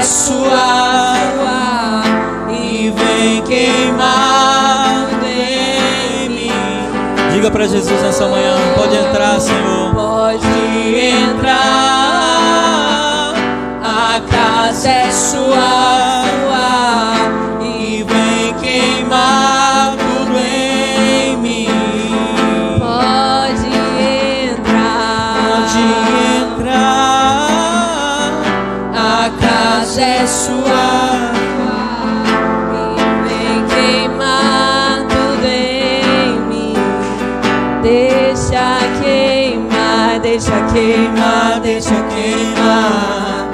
sua e vem queimar em mim. Diga para Jesus nessa manhã: pode entrar, Senhor. Pode entrar, a casa é sua e vem queimar tudo em mim. Pode entrar, a casa é sua e vem queimar tudo em mim. Deixa queimar, deixa queimar, deixa queimar,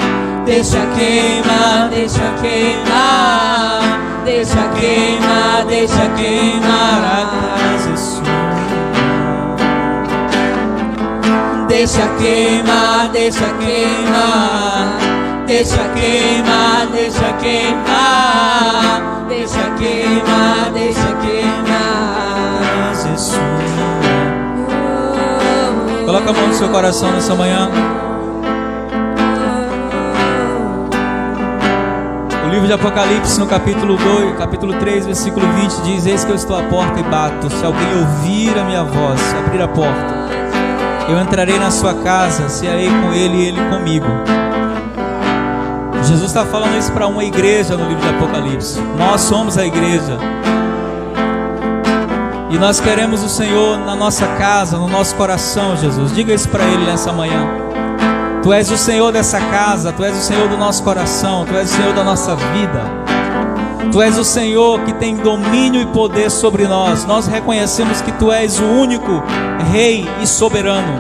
deixa queimar, deixa queimar, deixa queimar, deixa queimar, a casa é sua. Deixa queimar, deixa queimar, deixa queimar, deixa queimar, deixa queimar, deixa queimar, a casa é sua. Coloca a mão no seu coração nessa manhã. O livro de Apocalipse, no capítulo 3, versículo 20, diz: eis que eu estou à porta e bato. Se alguém ouvir a minha voz, abrir a porta, eu entrarei na sua casa, cearei com ele e ele comigo. Jesus está falando isso para uma igreja no livro de Apocalipse. Nós somos a igreja. E nós queremos o Senhor na nossa casa, no nosso coração, Jesus. Diga isso para Ele nessa manhã. Tu és o Senhor dessa casa, Tu és o Senhor do nosso coração, Tu és o Senhor da nossa vida. Tu és o Senhor que tem domínio e poder sobre nós. Nós reconhecemos que Tu és o único Rei e soberano,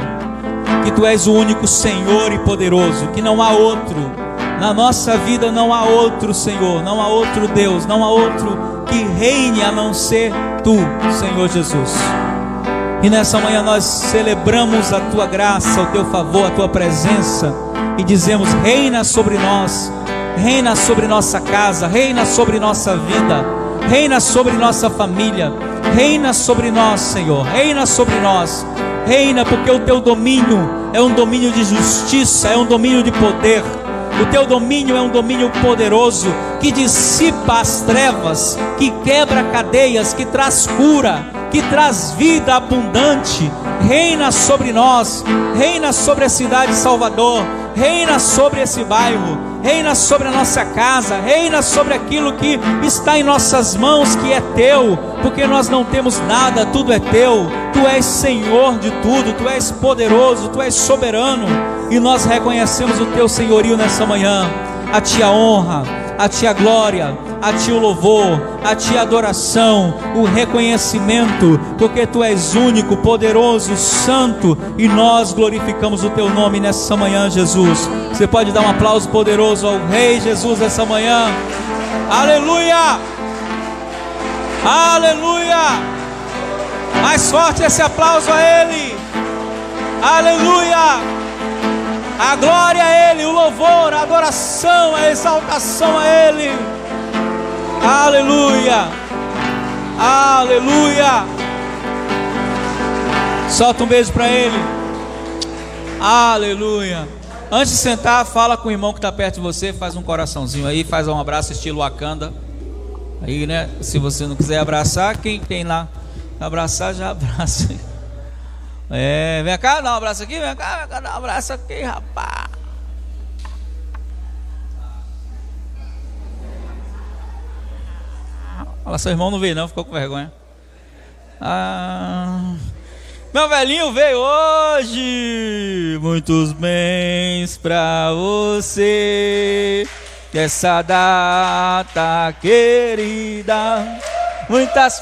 que Tu és o único Senhor e poderoso, que não há outro. Na nossa vida não há outro Senhor, não há outro Deus, não há outro que reine a não ser Tu, Senhor Jesus. E nessa manhã nós celebramos a Tua graça, o Teu favor, a Tua presença, e dizemos: reina sobre nós, reina sobre nossa casa, reina sobre nossa vida, reina sobre nossa família, reina sobre nós, Senhor, reina sobre nós, reina, porque o Teu domínio é um domínio de justiça, é um domínio de poder. O Teu domínio é um domínio poderoso, que dissipa as trevas, que quebra cadeias, que traz cura, que traz vida abundante. Reina sobre nós, reina sobre a cidade de Salvador, reina sobre esse bairro, reina sobre a nossa casa, reina sobre aquilo que está em nossas mãos, que é Teu, porque nós não temos nada, tudo é Teu. Tu és Senhor de tudo, Tu és poderoso, Tu és soberano, e nós reconhecemos o Teu senhorio nessa manhã. A Ti a honra, a Ti a glória, a Ti o louvor, a Ti a adoração, o reconhecimento, porque Tu és único, poderoso, santo, e nós glorificamos o Teu nome nessa manhã, Jesus. Você pode dar um aplauso poderoso ao Rei Jesus nessa manhã. Aleluia! Aleluia! Mais forte esse aplauso a Ele. Aleluia! A glória a Ele, o louvor, a adoração, a exaltação a Ele. Aleluia! Aleluia! Solta um beijo para Ele. Aleluia! Antes de sentar, fala com o irmão que está perto de você, faz um coraçãozinho aí, faz um abraço estilo Wakanda. Aí, né? Se você não quiser abraçar, quem tem lá abraçar, já abraça. Vem cá, dá um abraço aqui, vem cá, dá um abraço aqui, rapaz. Olha, seu irmão não veio não, ficou com vergonha. Meu velhinho veio hoje. Muitos bens pra você, essa data querida, muitas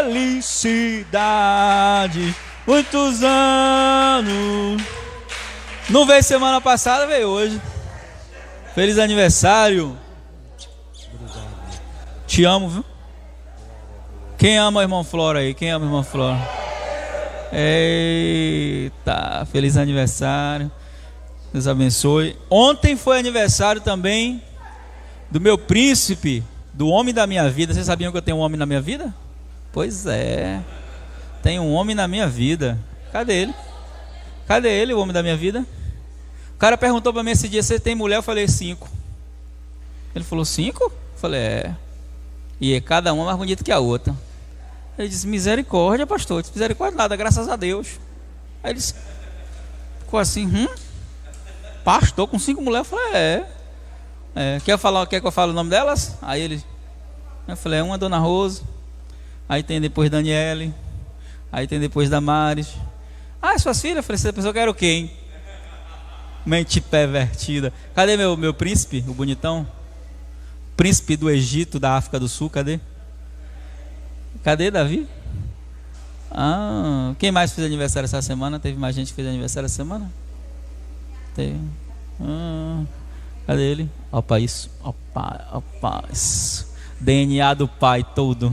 felicidades, muitos anos. Não veio semana passada, veio hoje. Feliz aniversário. Te amo, viu? Quem ama a irmã Flora aí? Quem ama a irmã Flora? Eita, feliz aniversário. Deus abençoe. Ontem foi aniversário também do meu príncipe, do homem da minha vida. Vocês sabiam que eu tenho um homem na minha vida? Pois é, tem um homem na minha vida. Cadê ele? Cadê ele, o homem da minha vida? O cara perguntou para mim esse dia: você tem mulher? Eu falei 5. Ele falou: 5? Eu falei: é. E cada uma mais bonita que a outra. Ele disse: misericórdia, pastor. Eu disse: misericórdia nada, graças a Deus. Aí ele disse, ficou assim: pastor com 5 mulheres? Eu falei: quer que eu fale o nome delas? Aí eu falei: uma é Dona Rosa, aí tem depois Daniele, aí tem depois Damares. Ah, suas filhas? Eu falei: você pensou que era o quê, hein? Mente pervertida. Cadê meu príncipe, o bonitão? Príncipe do Egito, da África do Sul, cadê? Cadê Davi? Quem mais fez aniversário essa semana? Teve mais gente que fez aniversário essa semana? Teve. Cadê ele? Opa, isso. Opa, isso. DNA do pai todo.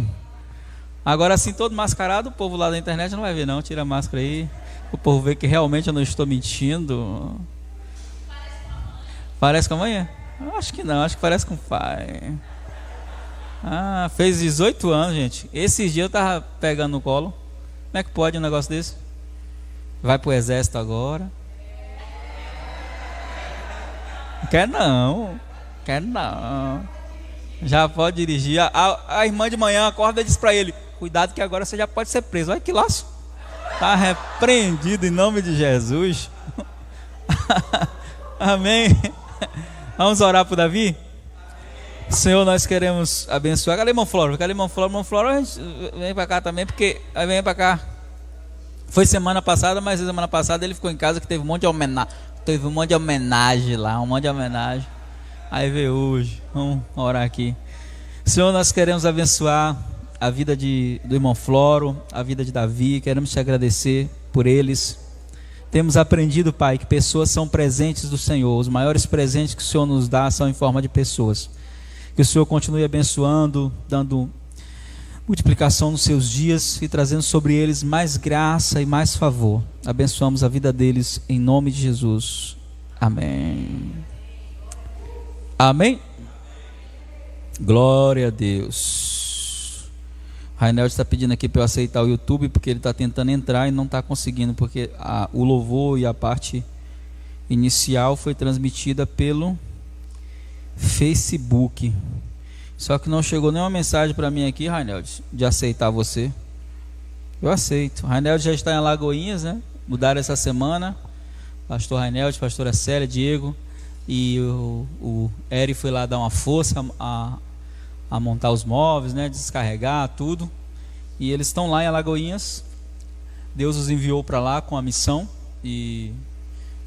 Agora sim, todo mascarado, o povo lá da internet não vai ver não. Tira a máscara aí. O povo vê que realmente eu não estou mentindo. Parece com a mãe? Acho que não, acho que parece com o pai. Fez 18 anos, gente. Esses dias eu tava pegando no colo. Como é que pode um negócio desse? Vai pro exército agora. Quer não. Já pode dirigir. A irmã de manhã acorda e diz pra ele: cuidado que agora você já pode ser preso. Olha que laço. Tá repreendido em nome de Jesus. Amém. Vamos orar pro Davi? Senhor, nós queremos abençoar. Cadê irmão Floro? Irmão Floro, a gente vem pra cá também, porque vem pra cá. Foi semana passada, mas semana passada ele ficou em casa, que teve um monte de homenagem. Teve um monte de homenagem lá, Aí veio hoje. Vamos orar aqui. Senhor, nós queremos abençoar a vida do irmão Floro, a vida de Davi. Queremos te agradecer por eles. Temos aprendido, Pai, que pessoas são presentes do Senhor. Os maiores presentes que o Senhor nos dá são em forma de pessoas. Que o Senhor continue abençoando, dando multiplicação nos seus dias e trazendo sobre eles mais graça e mais favor. Abençoamos a vida deles em nome de Jesus. Amém. Amém. Glória a Deus. Rainel está pedindo aqui para eu aceitar o YouTube, porque ele está tentando entrar e não está conseguindo, porque o louvor e a parte inicial foi transmitida pelo Facebook. Só que não chegou nenhuma mensagem para mim aqui, Rainel, de aceitar você. Eu aceito. Rainel já está em Alagoinhas, né? Mudaram essa semana. Pastor Rainel, pastora Célia, Diego e o Eri foi lá dar uma força a montar os móveis, né? Descarregar tudo. E eles estão lá em Alagoinhas. Deus os enviou para lá com a missão e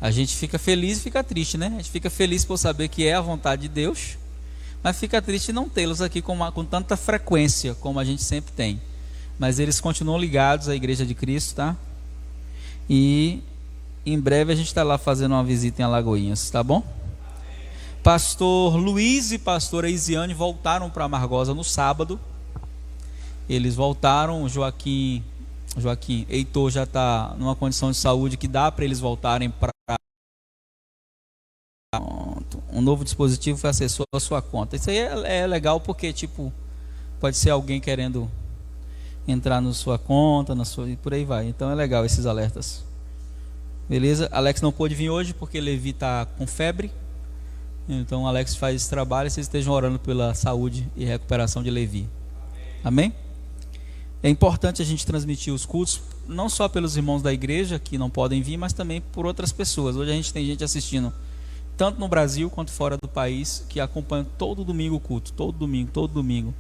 a gente fica feliz e fica triste, né? A gente fica feliz por saber que é a vontade de Deus, mas fica triste não tê-los aqui com tanta frequência como a gente sempre tem. Mas eles continuam ligados à Igreja de Cristo, tá? E em breve a gente está lá fazendo uma visita em Alagoinhas, tá bom? Pastor Luiz e pastora Isiane voltaram para Amargosa no sábado. Eles voltaram. Joaquim Heitor já está numa condição de saúde que dá para eles voltarem para um novo dispositivo foi acessou a sua conta. Isso aí é legal porque pode ser alguém querendo entrar na sua conta, e por aí vai. Então é legal esses alertas. Beleza? Alex não pôde vir hoje porque Levi está com febre. Então Alex faz esse trabalho e vocês estejam orando pela saúde e recuperação de Levi. Amém? É importante a gente transmitir os cultos, não só pelos irmãos da igreja que não podem vir, mas também por outras pessoas. Hoje a gente tem gente assistindo, tanto no Brasil quanto fora do país, que acompanham todo domingo o culto, todo domingo,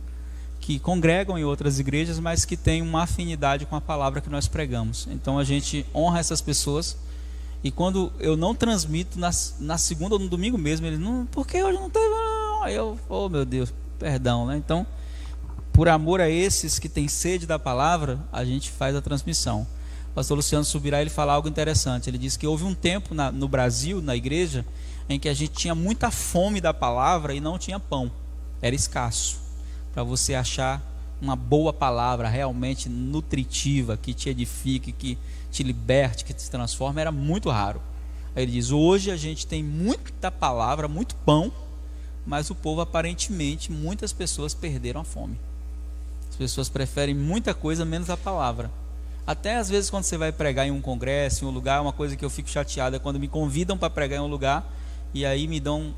que congregam em outras igrejas, mas que têm uma afinidade com a palavra que nós pregamos. Então a gente honra essas pessoas. E quando eu não transmito na segunda ou no domingo mesmo, eles não, porque hoje não teve, não. Aí eu, oh meu Deus, perdão, né? Então, por amor a esses que têm sede da palavra, a gente faz a transmissão. O pastor Luciano Subirá, ele fala algo interessante. Ele disse que houve um tempo no Brasil, na igreja, em que a gente tinha muita fome da palavra e não tinha pão. Era escasso. Para você achar uma boa palavra realmente nutritiva, que te edifique, que te liberte, que te transforme, era muito raro. Aí ele diz: hoje a gente tem muita palavra, muito pão, mas o povo aparentemente, muitas pessoas perderam a fome. As pessoas preferem muita coisa menos a palavra. Até às vezes quando você vai pregar em um congresso, em um lugar, uma coisa que eu fico chateado é quando me convidam para pregar em um lugar e aí me dão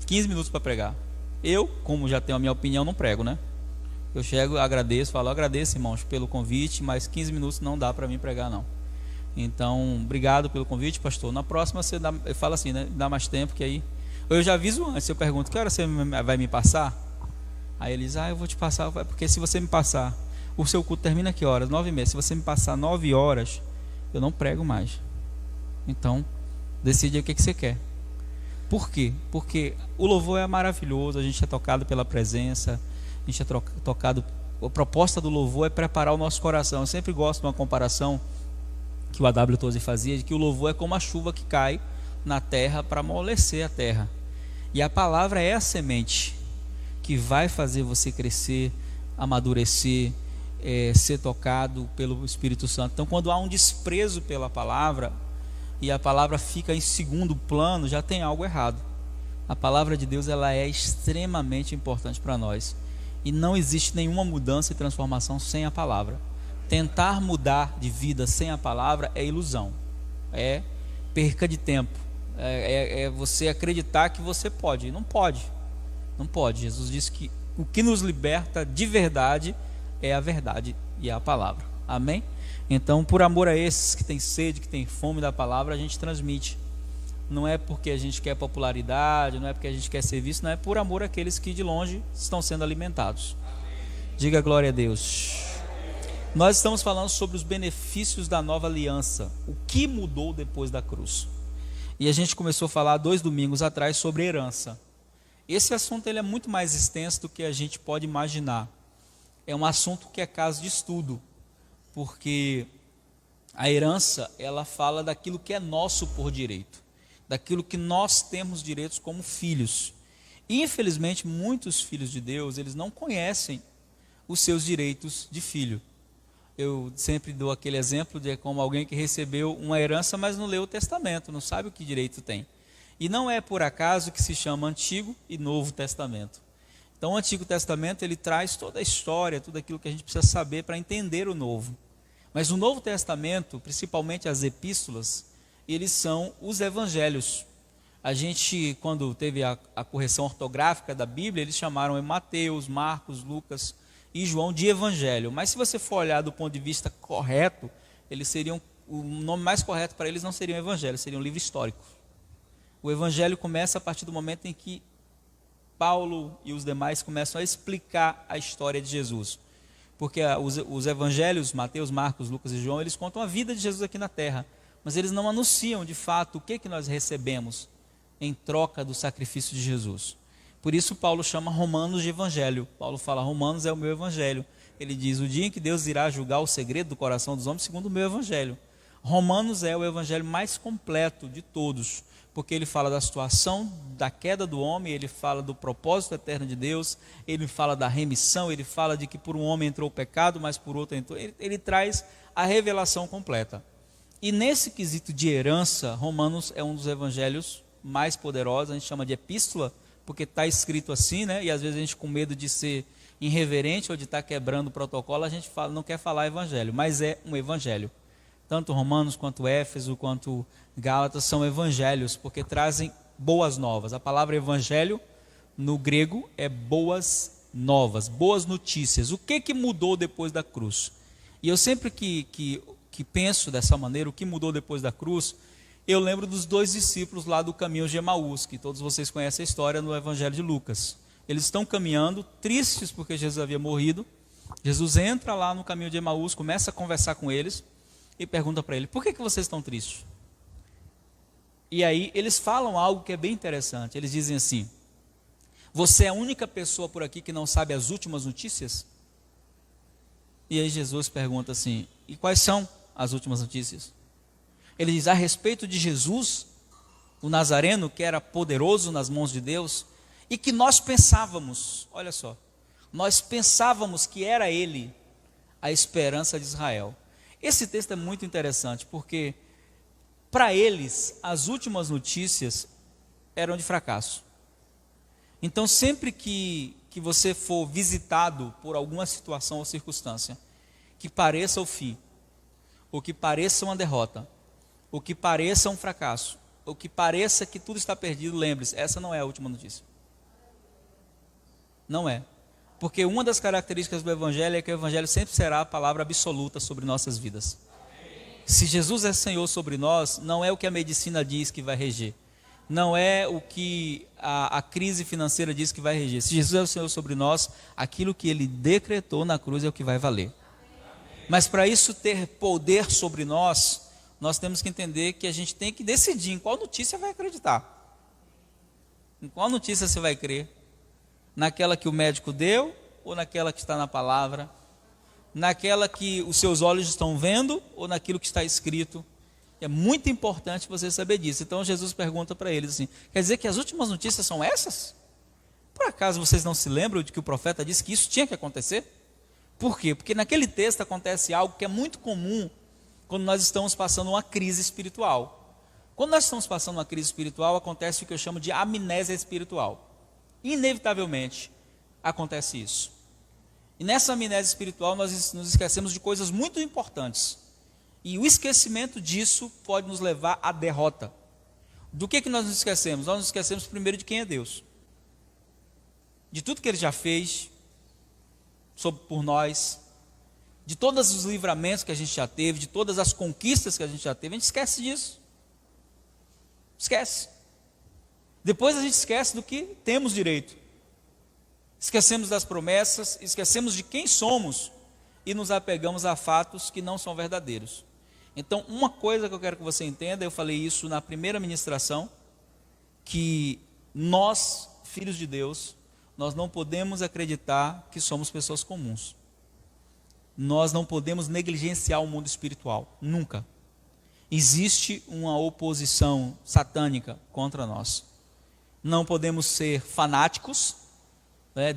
15 minutos para pregar. Eu, como já tenho a minha opinião, não prego, né? Eu chego, agradeço, falo, agradeço, irmãos, pelo convite, mas 15 minutos não dá para mim pregar, não. Então, obrigado pelo convite, pastor. Na próxima você dá, eu falo assim, né? Dá mais tempo, que aí... Eu já aviso antes, eu pergunto, que hora você vai me passar? Aí ele diz, eu vou te passar, porque se você me passar, o seu culto termina que horas? 9h30. Se você me passar 9 horas, eu não prego mais. Então, decide aí o que você quer. Por quê? Porque o louvor é maravilhoso, a gente é tocado pela presença, a gente é tocado... A proposta do louvor é preparar o nosso coração. Eu sempre gosto de uma comparação que o A.W. Tozer fazia, de que o louvor é como a chuva que cai na terra para amolecer a terra. E a palavra é a semente que vai fazer você crescer, amadurecer, ser tocado pelo Espírito Santo. Então, quando há um desprezo pela palavra, e a palavra fica em segundo plano, já tem algo errado. A palavra de Deus, ela é extremamente importante para nós. E não existe nenhuma mudança e transformação sem a palavra. Tentar mudar de vida sem a palavra é ilusão, é perca de tempo, é você acreditar que você pode. Não pode, não pode. Jesus disse que o que nos liberta de verdade é a verdade e é a palavra. Amém? Então, por amor a esses que têm sede, que têm fome da palavra, a gente transmite. Não é porque a gente quer popularidade, não é porque a gente quer ser visto, não, é por amor àqueles que de longe estão sendo alimentados. Diga glória a Deus. Nós estamos falando sobre os benefícios da nova aliança, o que mudou depois da cruz. E a gente começou a falar 2 domingos atrás sobre herança. Esse assunto ele é muito mais extenso do que a gente pode imaginar. É um assunto que é caso de estudo, porque a herança, ela fala daquilo que é nosso por direito, daquilo que nós temos direitos como filhos. E, infelizmente, muitos filhos de Deus, eles não conhecem os seus direitos de filho. Eu sempre dou aquele exemplo de como alguém que recebeu uma herança, mas não leu o testamento, não sabe o que direito tem. E não é por acaso que se chama Antigo e Novo Testamento. Então, o Antigo Testamento, ele traz toda a história, tudo aquilo que a gente precisa saber para entender o Novo. Mas o Novo Testamento, principalmente as epístolas, eles são os evangelhos. A gente, quando teve a correção ortográfica da Bíblia, eles chamaram Mateus, Marcos, Lucas e João de evangelho. Mas se você for olhar do ponto de vista correto, eles seriam, o nome mais correto para eles não seria um evangelho, seria um livro histórico. O evangelho começa a partir do momento em que Paulo e os demais começam a explicar a história de Jesus. Porque os evangelhos, Mateus, Marcos, Lucas e João, eles contam a vida de Jesus aqui na terra, mas eles não anunciam de fato o que nós recebemos em troca do sacrifício de Jesus. Por isso Paulo chama Romanos de evangelho. Paulo fala, Romanos é o meu evangelho. Ele diz, o dia em que Deus irá julgar o segredo do coração dos homens segundo o meu evangelho. Romanos é o evangelho mais completo de todos, porque ele fala da situação da queda do homem, ele fala do propósito eterno de Deus, ele fala da remissão, ele fala de que por um homem entrou o pecado, mas por outro entrou. Ele traz a revelação completa. E nesse quesito de herança, Romanos é um dos evangelhos mais poderosos, a gente chama de epístola, porque está escrito assim, né? E às vezes a gente com medo de ser irreverente ou de estar quebrando o protocolo, a gente não quer falar evangelho, mas é um evangelho. Tanto Romanos, quanto Éfeso, quanto Gálatas são evangelhos, porque trazem boas novas. A palavra evangelho, no grego, é boas novas, boas notícias. O que mudou depois da cruz? E eu sempre que penso dessa maneira, o que mudou depois da cruz, eu lembro dos 2 discípulos lá do caminho de Emaús, que todos vocês conhecem a história no Evangelho de Lucas. Eles estão caminhando, tristes porque Jesus havia morrido. Jesus entra lá no caminho de Emaús, começa a conversar com eles e pergunta para ele, por que vocês estão tristes? E aí eles falam algo que é bem interessante. Eles dizem assim, você é a única pessoa por aqui que não sabe as últimas notícias? E aí Jesus pergunta assim, e quais são as últimas notícias? Ele diz, a respeito de Jesus, o Nazareno, que era poderoso nas mãos de Deus, e que nós pensávamos, olha só, nós pensávamos que era ele a esperança de Israel. Esse texto é muito interessante, porque para eles, as últimas notícias eram de fracasso. Então, sempre que você for visitado por alguma situação ou circunstância, que pareça o fim, ou que pareça uma derrota, ou que pareça um fracasso, ou que pareça que tudo está perdido, lembre-se, essa não é a última notícia. Não é. Porque uma das características do Evangelho é que o Evangelho sempre será a palavra absoluta sobre nossas vidas. Se Jesus é Senhor sobre nós, não é o que a medicina diz que vai reger. Não é o que a crise financeira diz que vai reger. Se Jesus é o Senhor sobre nós, aquilo que Ele decretou na cruz é o que vai valer. Mas para isso ter poder sobre nós, nós temos que entender que a gente tem que decidir em qual notícia vai acreditar. Em qual notícia você vai crer? Naquela que o médico deu ou naquela que está na palavra? Naquela que os seus olhos estão vendo ou naquilo que está escrito? É muito importante você saber disso. Então Jesus pergunta para eles assim: quer dizer que as últimas notícias são essas? Por acaso vocês não se lembram de que o profeta disse que isso tinha que acontecer? Por quê? Porque naquele texto acontece algo que é muito comum quando nós estamos passando uma crise espiritual. Quando nós estamos passando uma crise espiritual, acontece o que eu chamo de amnésia espiritual. Inevitavelmente acontece isso. E nessa amnésia espiritual nós nos esquecemos de coisas muito importantes. E o esquecimento disso pode nos levar à derrota. Do que nós nos esquecemos? Nós nos esquecemos primeiro de quem é Deus. De tudo que Ele já fez por nós, de todos os livramentos que a gente já teve, de todas as conquistas que a gente já teve. A gente esquece disso. Esquece. Depois a gente esquece do que temos direito. Esquecemos das promessas, esquecemos de quem somos e nos apegamos a fatos que não são verdadeiros. Então, uma coisa que eu quero que você entenda, eu falei isso na primeira ministração, que nós, filhos de Deus, nós não podemos acreditar que somos pessoas comuns. Nós não podemos negligenciar o mundo espiritual, nunca. Existe uma oposição satânica contra nós. Não podemos ser fanáticos,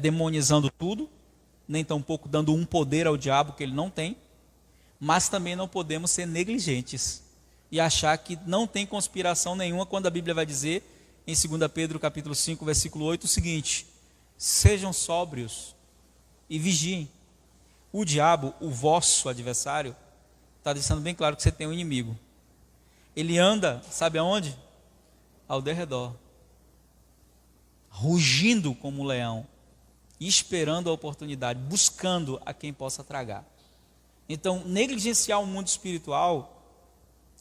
demonizando tudo, nem tampouco dando um poder ao diabo que ele não tem, mas também não podemos ser negligentes e achar que não tem conspiração nenhuma, quando a Bíblia vai dizer, em 2 Pedro capítulo 5, versículo 8, o seguinte: sejam sóbrios e vigiem. O diabo, o vosso adversário, está deixando bem claro que você tem um inimigo. Ele anda, sabe aonde? Ao derredor, rugindo como um leão, esperando a oportunidade, buscando a quem possa tragar. Então, negligenciar o mundo espiritual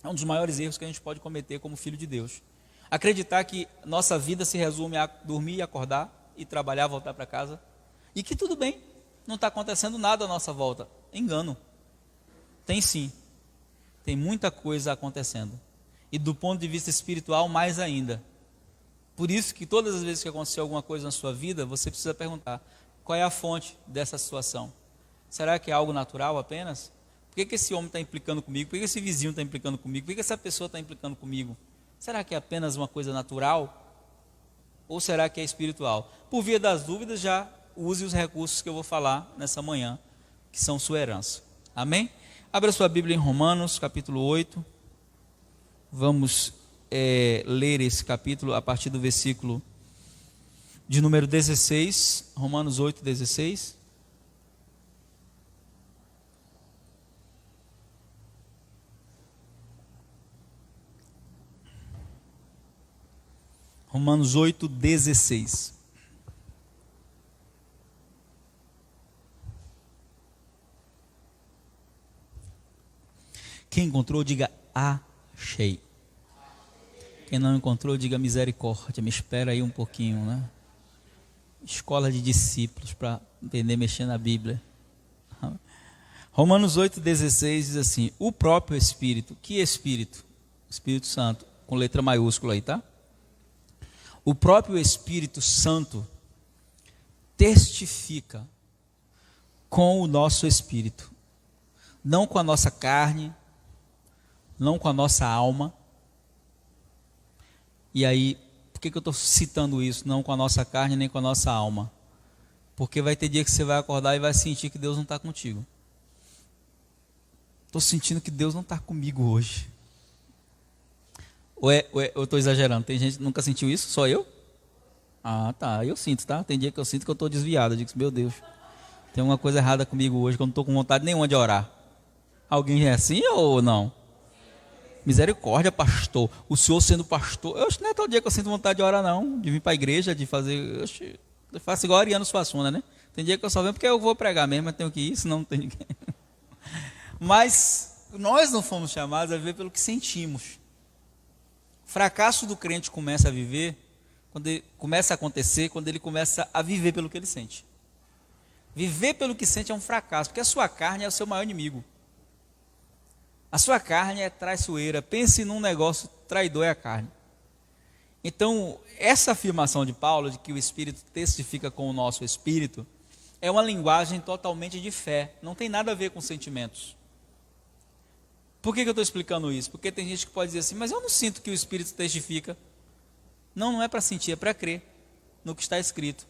é um dos maiores erros que a gente pode cometer como filho de Deus. Acreditar que nossa vida se resume a dormir e acordar, e trabalhar, voltar para casa, e que tudo bem, não está acontecendo nada à nossa volta. Engano. Tem sim. Tem muita coisa acontecendo. E do ponto de vista espiritual, mais ainda. Por isso que todas as vezes que acontecer alguma coisa na sua vida, você precisa perguntar: qual é a fonte dessa situação? Será que é algo natural apenas? Por que esse homem está implicando comigo? Por que esse vizinho está implicando comigo? Por que essa pessoa está implicando comigo? Será que é apenas uma coisa natural? Ou será que é espiritual? Por via das dúvidas, já use os recursos que eu vou falar nessa manhã, que são sua herança. Amém? Abra sua Bíblia em Romanos, capítulo 8. Vamos ler esse capítulo a partir do versículo de número 16. Romanos 8, 16. Romanos 8, 16. Quem encontrou, diga achei. Quem não encontrou, diga misericórdia. Me espera aí um pouquinho, né? Escola de discípulos para entender mexer na Bíblia. Romanos 8, 16 diz assim: o próprio Espírito. Que Espírito? Espírito Santo, com letra maiúscula aí, tá? O próprio Espírito Santo testifica com o nosso espírito, não com a nossa carne, não com a nossa alma. E aí, por que eu estou citando isso? Não com a nossa carne, nem com a nossa alma. Porque vai ter dia que você vai acordar e vai sentir que Deus não está contigo. Estou sentindo que Deus não está comigo hoje. Ou eu estou exagerando? Tem gente que nunca sentiu isso? Só eu? Ah, tá. Eu sinto, tá? Tem dia que eu sinto que eu estou desviado. Eu digo, meu Deus, tem uma coisa errada comigo hoje, que eu não estou com vontade nenhuma de orar. Alguém é assim ou não? Misericórdia, pastor. O senhor sendo pastor. Eu acho que não é todo dia que eu sinto vontade de orar, não. De vir para a igreja, de fazer. Eu faço igual a Ariano Suassuna, né? Tem dia que eu só venho porque eu vou pregar mesmo, mas tenho que ir, senão não tem ninguém. Mas nós não fomos chamados a viver pelo que sentimos. O fracasso do crente começa a acontecer quando ele começa a viver pelo que ele sente. Viver pelo que sente é um fracasso, porque a sua carne é o seu maior inimigo. A sua carne é traiçoeira. Pense num negócio traidor, é a carne. Então, essa afirmação de Paulo, de que o Espírito testifica com o nosso Espírito, é uma linguagem totalmente de fé, não tem nada a ver com sentimentos. Por que eu estou explicando isso? Porque tem gente que pode dizer assim, mas eu não sinto que o Espírito testifica. Não, não é para sentir, é para crer no que está escrito.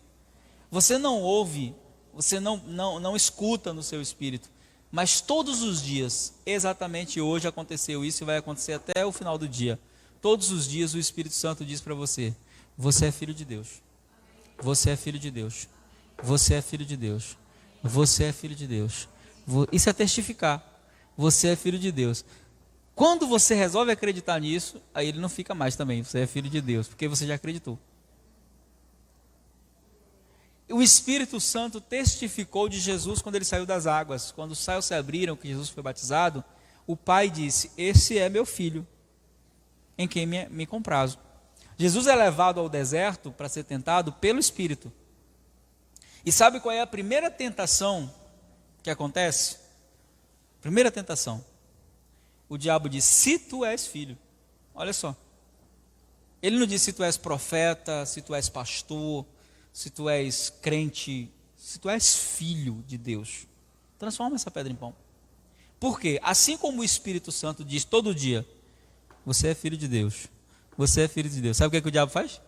Você não ouve, você não escuta no seu espírito, mas todos os dias, exatamente hoje aconteceu isso e vai acontecer até o final do dia. Todos os dias o Espírito Santo diz para você, você é filho de Deus. Você é filho de Deus. Você é filho de Deus. Você é filho de Deus. Isso é testificar. Você é filho de Deus. Quando você resolve acreditar nisso, aí ele não fica mais também. Você é filho de Deus, porque você já acreditou. O Espírito Santo testificou de Jesus quando ele saiu das águas. Quando os céus se abriram, que Jesus foi batizado, o Pai disse, esse é meu filho, em quem me comprazo. Jesus é levado ao deserto para ser tentado pelo Espírito. E sabe qual é a primeira tentação que acontece? Primeira tentação. O diabo diz, se tu és filho. Olha só. Ele não diz se tu és profeta, se tu és pastor, se tu és crente, se tu és filho de Deus. Transforma essa pedra em pão. Por quê? Assim como o Espírito Santo diz todo dia, você é filho de Deus. Você é filho de Deus. Sabe o que o diabo faz?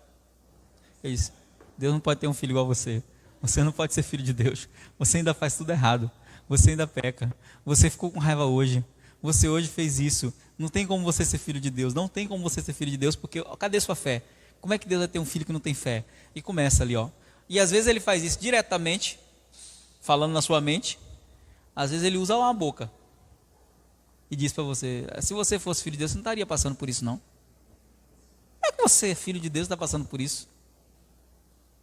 Ele diz, Deus não pode ter um filho igual a você. Você não pode ser filho de Deus. Você ainda faz tudo errado. Você ainda peca. Você ficou com raiva hoje. Você hoje fez isso. Não tem como você ser filho de Deus. Não tem como você ser filho de Deus, porque cadê sua fé? Como é que Deus vai ter um filho que não tem fé? E começa ali, ó. E às vezes ele faz isso diretamente, falando na sua mente. Às vezes ele usa uma boca. E diz para você, se você fosse filho de Deus, você não estaria passando por isso, não. Como é que você é filho de Deus e está passando por isso?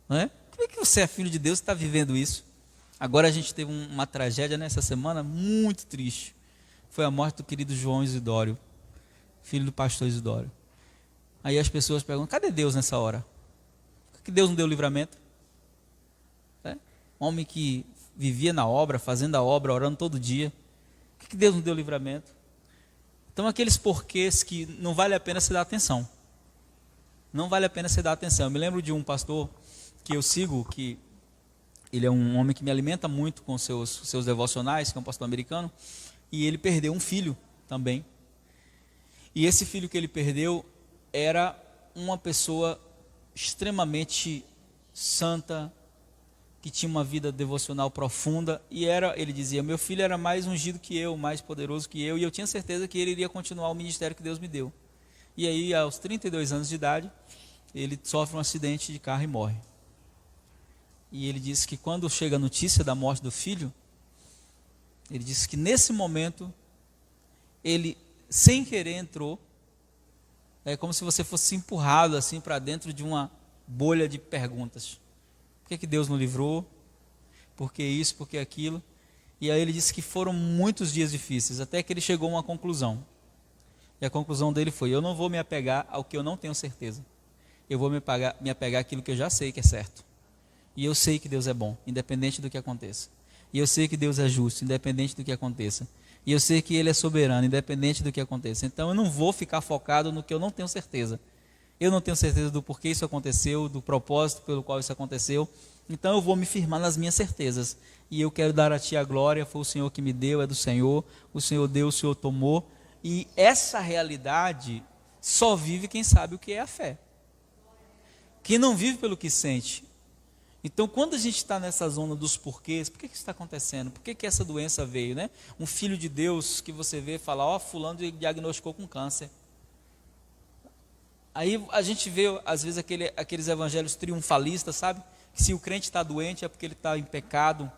Não é? Como é que você é filho de Deus e está vivendo isso? Agora a gente teve uma tragédia nessa semana muito triste. Foi a morte do querido João Isidório, filho do pastor Isidório. Aí as pessoas perguntam, cadê Deus nessa hora? Por que Deus não deu livramento? Um homem que vivia na obra, fazendo a obra, orando todo dia. Por que Deus não deu livramento? Então aqueles porquês que não vale a pena se dar atenção. Não vale a pena se dar atenção. Eu me lembro de um pastor que eu sigo, que ele é um homem que me alimenta muito com seus devocionais, que é um pastor americano, e ele perdeu um filho também. E esse filho que ele perdeu era uma pessoa extremamente santa, que tinha uma vida devocional profunda, e ele dizia, meu filho era mais ungido que eu, mais poderoso que eu, e eu tinha certeza que ele iria continuar o ministério que Deus me deu. E aí, aos 32 anos de idade, ele sofre um acidente de carro e morre. E ele disse que quando chega a notícia da morte do filho, ele disse que nesse momento, ele, sem querer, entrou, é como se você fosse empurrado assim para dentro de uma bolha de perguntas. Por que Deus não livrou? Por que isso? Por que aquilo? E aí ele disse que foram muitos dias difíceis, até que ele chegou a uma conclusão. E a conclusão dele foi, eu não vou me apegar ao que eu não tenho certeza. Eu vou me apegar àquilo que eu já sei que é certo. E eu sei que Deus é bom, independente do que aconteça. E eu sei que Deus é justo, independente do que aconteça. E eu sei que Ele é soberano, independente do que aconteça. Então eu não vou ficar focado no que eu não tenho certeza. Eu não tenho certeza do porquê isso aconteceu, do propósito pelo qual isso aconteceu. Então eu vou me firmar nas minhas certezas. E eu quero dar a Ti a glória, foi o Senhor que me deu, é do Senhor. O Senhor deu, o Senhor tomou. E essa realidade só vive quem sabe o que é a fé. Quem não vive pelo que sente. Então, quando a gente está nessa zona dos porquês, por que isso está acontecendo? Por que essa doença veio, né? Um filho de Deus que você vê falar, ó, fulano diagnosticou com câncer. Aí a gente vê, às vezes, aqueles evangelhos triunfalistas, sabe? Que se o crente está doente é porque ele está em pecado.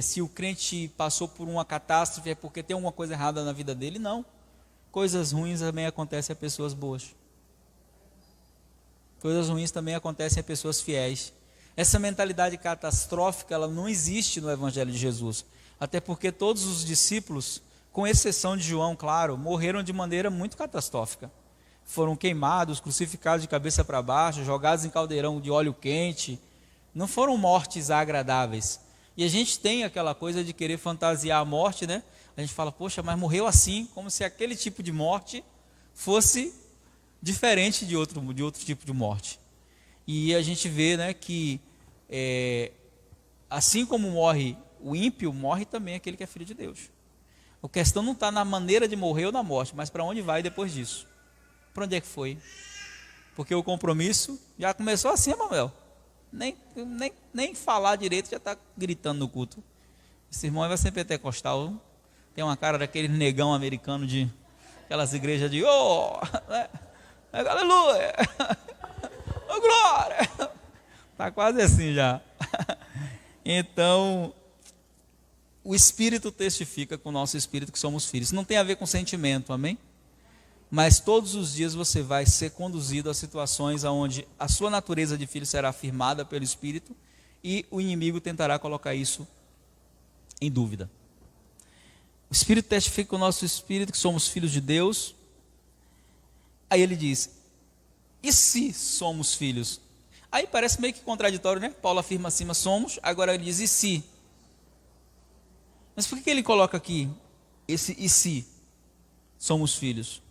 Se o crente passou por uma catástrofe é porque tem alguma coisa errada na vida dele. Não. Coisas ruins também acontecem a pessoas boas. Coisas ruins também acontecem a pessoas fiéis. Essa mentalidade catastrófica, ela não existe no Evangelho de Jesus. Até porque todos os discípulos, com exceção de João, claro, morreram de maneira muito catastrófica. Foram queimados, crucificados de cabeça para baixo, jogados em caldeirão de óleo quente. Não foram mortes agradáveis. E a gente tem aquela coisa de querer fantasiar a morte, né? A gente fala, poxa, mas morreu assim, como se aquele tipo de morte fosse diferente de outro tipo de morte. E a gente vê, né, que assim como morre o ímpio, morre também aquele que é filho de Deus. A questão não está na maneira de morrer ou na morte, mas para onde vai depois disso? Para onde é que foi? Porque o compromisso já começou assim, Manuel. Nem falar direito já está gritando no culto. Esse irmão vai ser pentecostal, tem uma cara daquele negão americano de aquelas igrejas de aleluia, oh, glória. Está quase assim já. Então, o Espírito testifica com o nosso espírito que somos filhos. Não tem a ver com sentimento, amém? Mas todos os dias você vai ser conduzido a situações onde a sua natureza de filho será afirmada pelo Espírito e o inimigo tentará colocar isso em dúvida. O Espírito testifica com o nosso espírito que somos filhos de Deus. Aí ele diz, e se somos filhos? Aí parece meio que contraditório, né? Paulo afirma acima somos, agora ele diz e se? Mas por que ele coloca aqui esse e se somos filhos?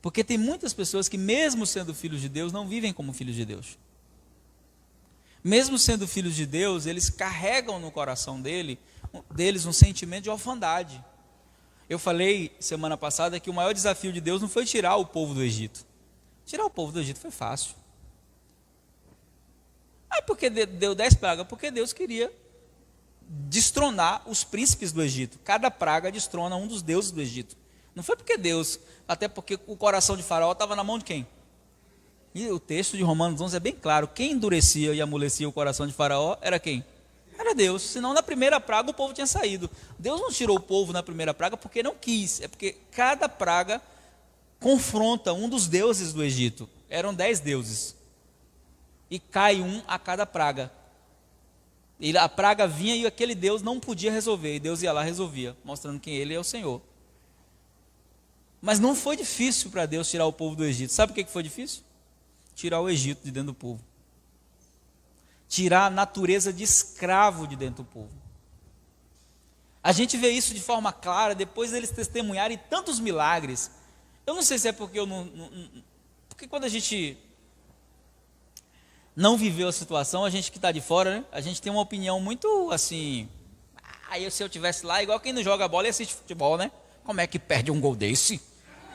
Porque tem muitas pessoas que mesmo sendo filhos de Deus, não vivem como filhos de Deus. Mesmo sendo filhos de Deus, eles carregam no coração deles um sentimento de orfandade. Eu falei semana passada que o maior desafio de Deus não foi tirar o povo do Egito. Tirar o povo do Egito foi fácil. Aí porque deu 10 pragas? Porque Deus queria destronar os príncipes do Egito. Cada praga destrona um dos deuses do Egito. Não foi porque Deus, até porque o coração de Faraó estava na mão de quem? E o texto de Romanos 11 é bem claro. Quem endurecia e amolecia o coração de Faraó era quem? Era Deus. Senão na primeira praga o povo tinha saído. Deus não tirou o povo na primeira praga porque não quis. É porque cada praga confronta um dos deuses do Egito. Eram 10 deuses. E cai um a cada praga. E a praga vinha e aquele Deus não podia resolver. E Deus ia lá e resolvia, mostrando que ele é o Senhor. Mas não foi difícil para Deus tirar o povo do Egito. Sabe o que foi difícil? Tirar o Egito de dentro do povo. Tirar a natureza de escravo de dentro do povo. A gente vê isso de forma clara, depois deles testemunharem tantos milagres. Eu não sei se é porque porque quando a gente não viveu a situação, a gente que está de fora, né? A gente tem uma opinião muito assim, se eu estivesse lá, igual quem não joga bola e assiste futebol, né? Como é que perde um gol desse?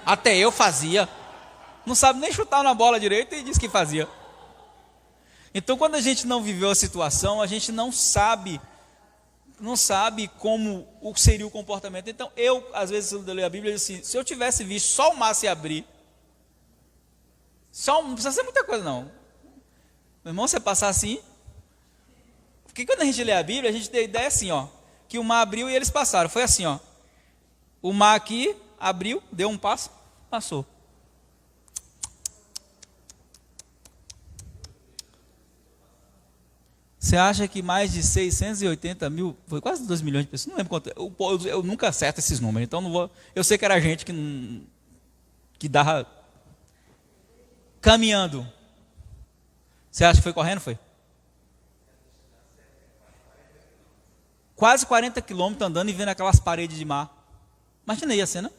Até eu fazia. Não sabe nem chutar na bola direito e diz que fazia. Então, quando a gente não viveu a situação, a gente não sabe como seria o comportamento. Então, às vezes, eu leio a Bíblia e digo assim, se eu tivesse visto só o mar se abrir, não precisa ser muita coisa, não. Meu irmão, você passar assim, porque quando a gente lê a Bíblia, a gente tem a ideia assim, ó, que o mar abriu e eles passaram. Foi assim, ó. O mar aqui abriu, deu um passo, passou. Você acha que mais de 680 mil, foi quase 2 milhões de pessoas, não lembro quanto, eu nunca acerto esses números, então não vou, eu sei que era gente que dava caminhando. Você acha que foi correndo? Foi? Quase 40 quilômetros andando e vendo aquelas paredes de mar. Imagina aí a cena.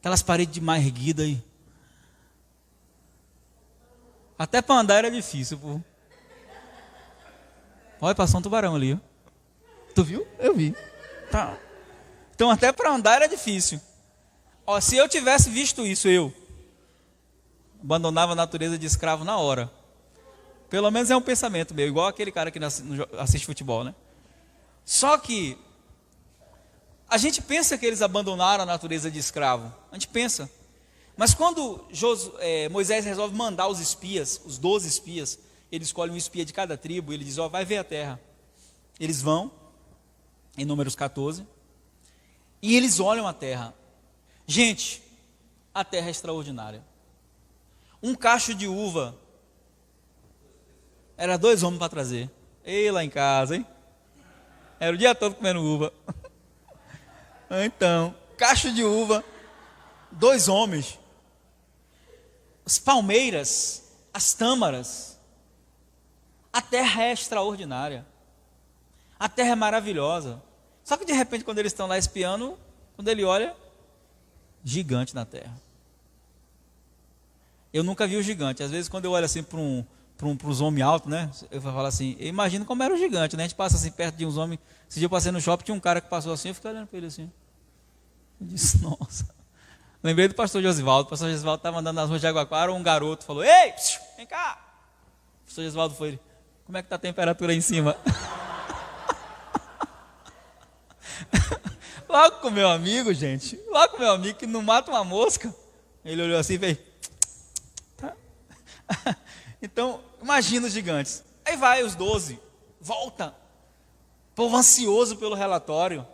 Aquelas paredes de mar erguidas aí. Até para andar era difícil, pô. Olha, passou um tubarão ali, ó. Tu viu? Eu vi. Tá. Então até para andar era difícil. Ó, se eu tivesse visto isso, eu abandonava a natureza de escravo na hora. Pelo menos é um pensamento meu, igual aquele cara que assiste futebol, né? Só que a gente pensa que eles abandonaram a natureza de escravo. A gente pensa. Mas quando Moisés resolve mandar os espias, os 12 espias, ele escolhe um espia de cada tribo, ele diz, vai ver a terra. Eles vão, em Números 14, e eles olham a terra. Gente, a terra é extraordinária. Um cacho de uva Era 2 homens para trazer. Ei, lá em casa, hein? Era o dia todo comendo uva. Então, cacho de uva, 2 homens. As palmeiras, as tâmaras. A terra é extraordinária. A terra é maravilhosa. Só que de repente, quando eles estão lá espiando, quando ele olha, gigante na terra. Eu nunca vi o gigante. Às vezes, quando eu olho assim para os homens altos, né? Eu falo assim, eu imagino como era o gigante, né? A gente passa assim perto de uns homens. Esse dia eu passei no shopping, tinha um cara que passou assim, eu fiquei olhando para ele assim. Eu disse, nossa. Lembrei do pastor Josivaldo. O pastor Josivaldo estava andando nas ruas de Jaguaquara, um garoto falou, ei, vem cá. O pastor Josivaldo foi, como é que está a temperatura aí em cima? Logo com meu amigo, gente, logo com meu amigo que não mata uma mosca. Ele olhou assim e fez. Tá. Então, imagina os gigantes. Aí vai os 12, volta. Povo ansioso pelo relatório.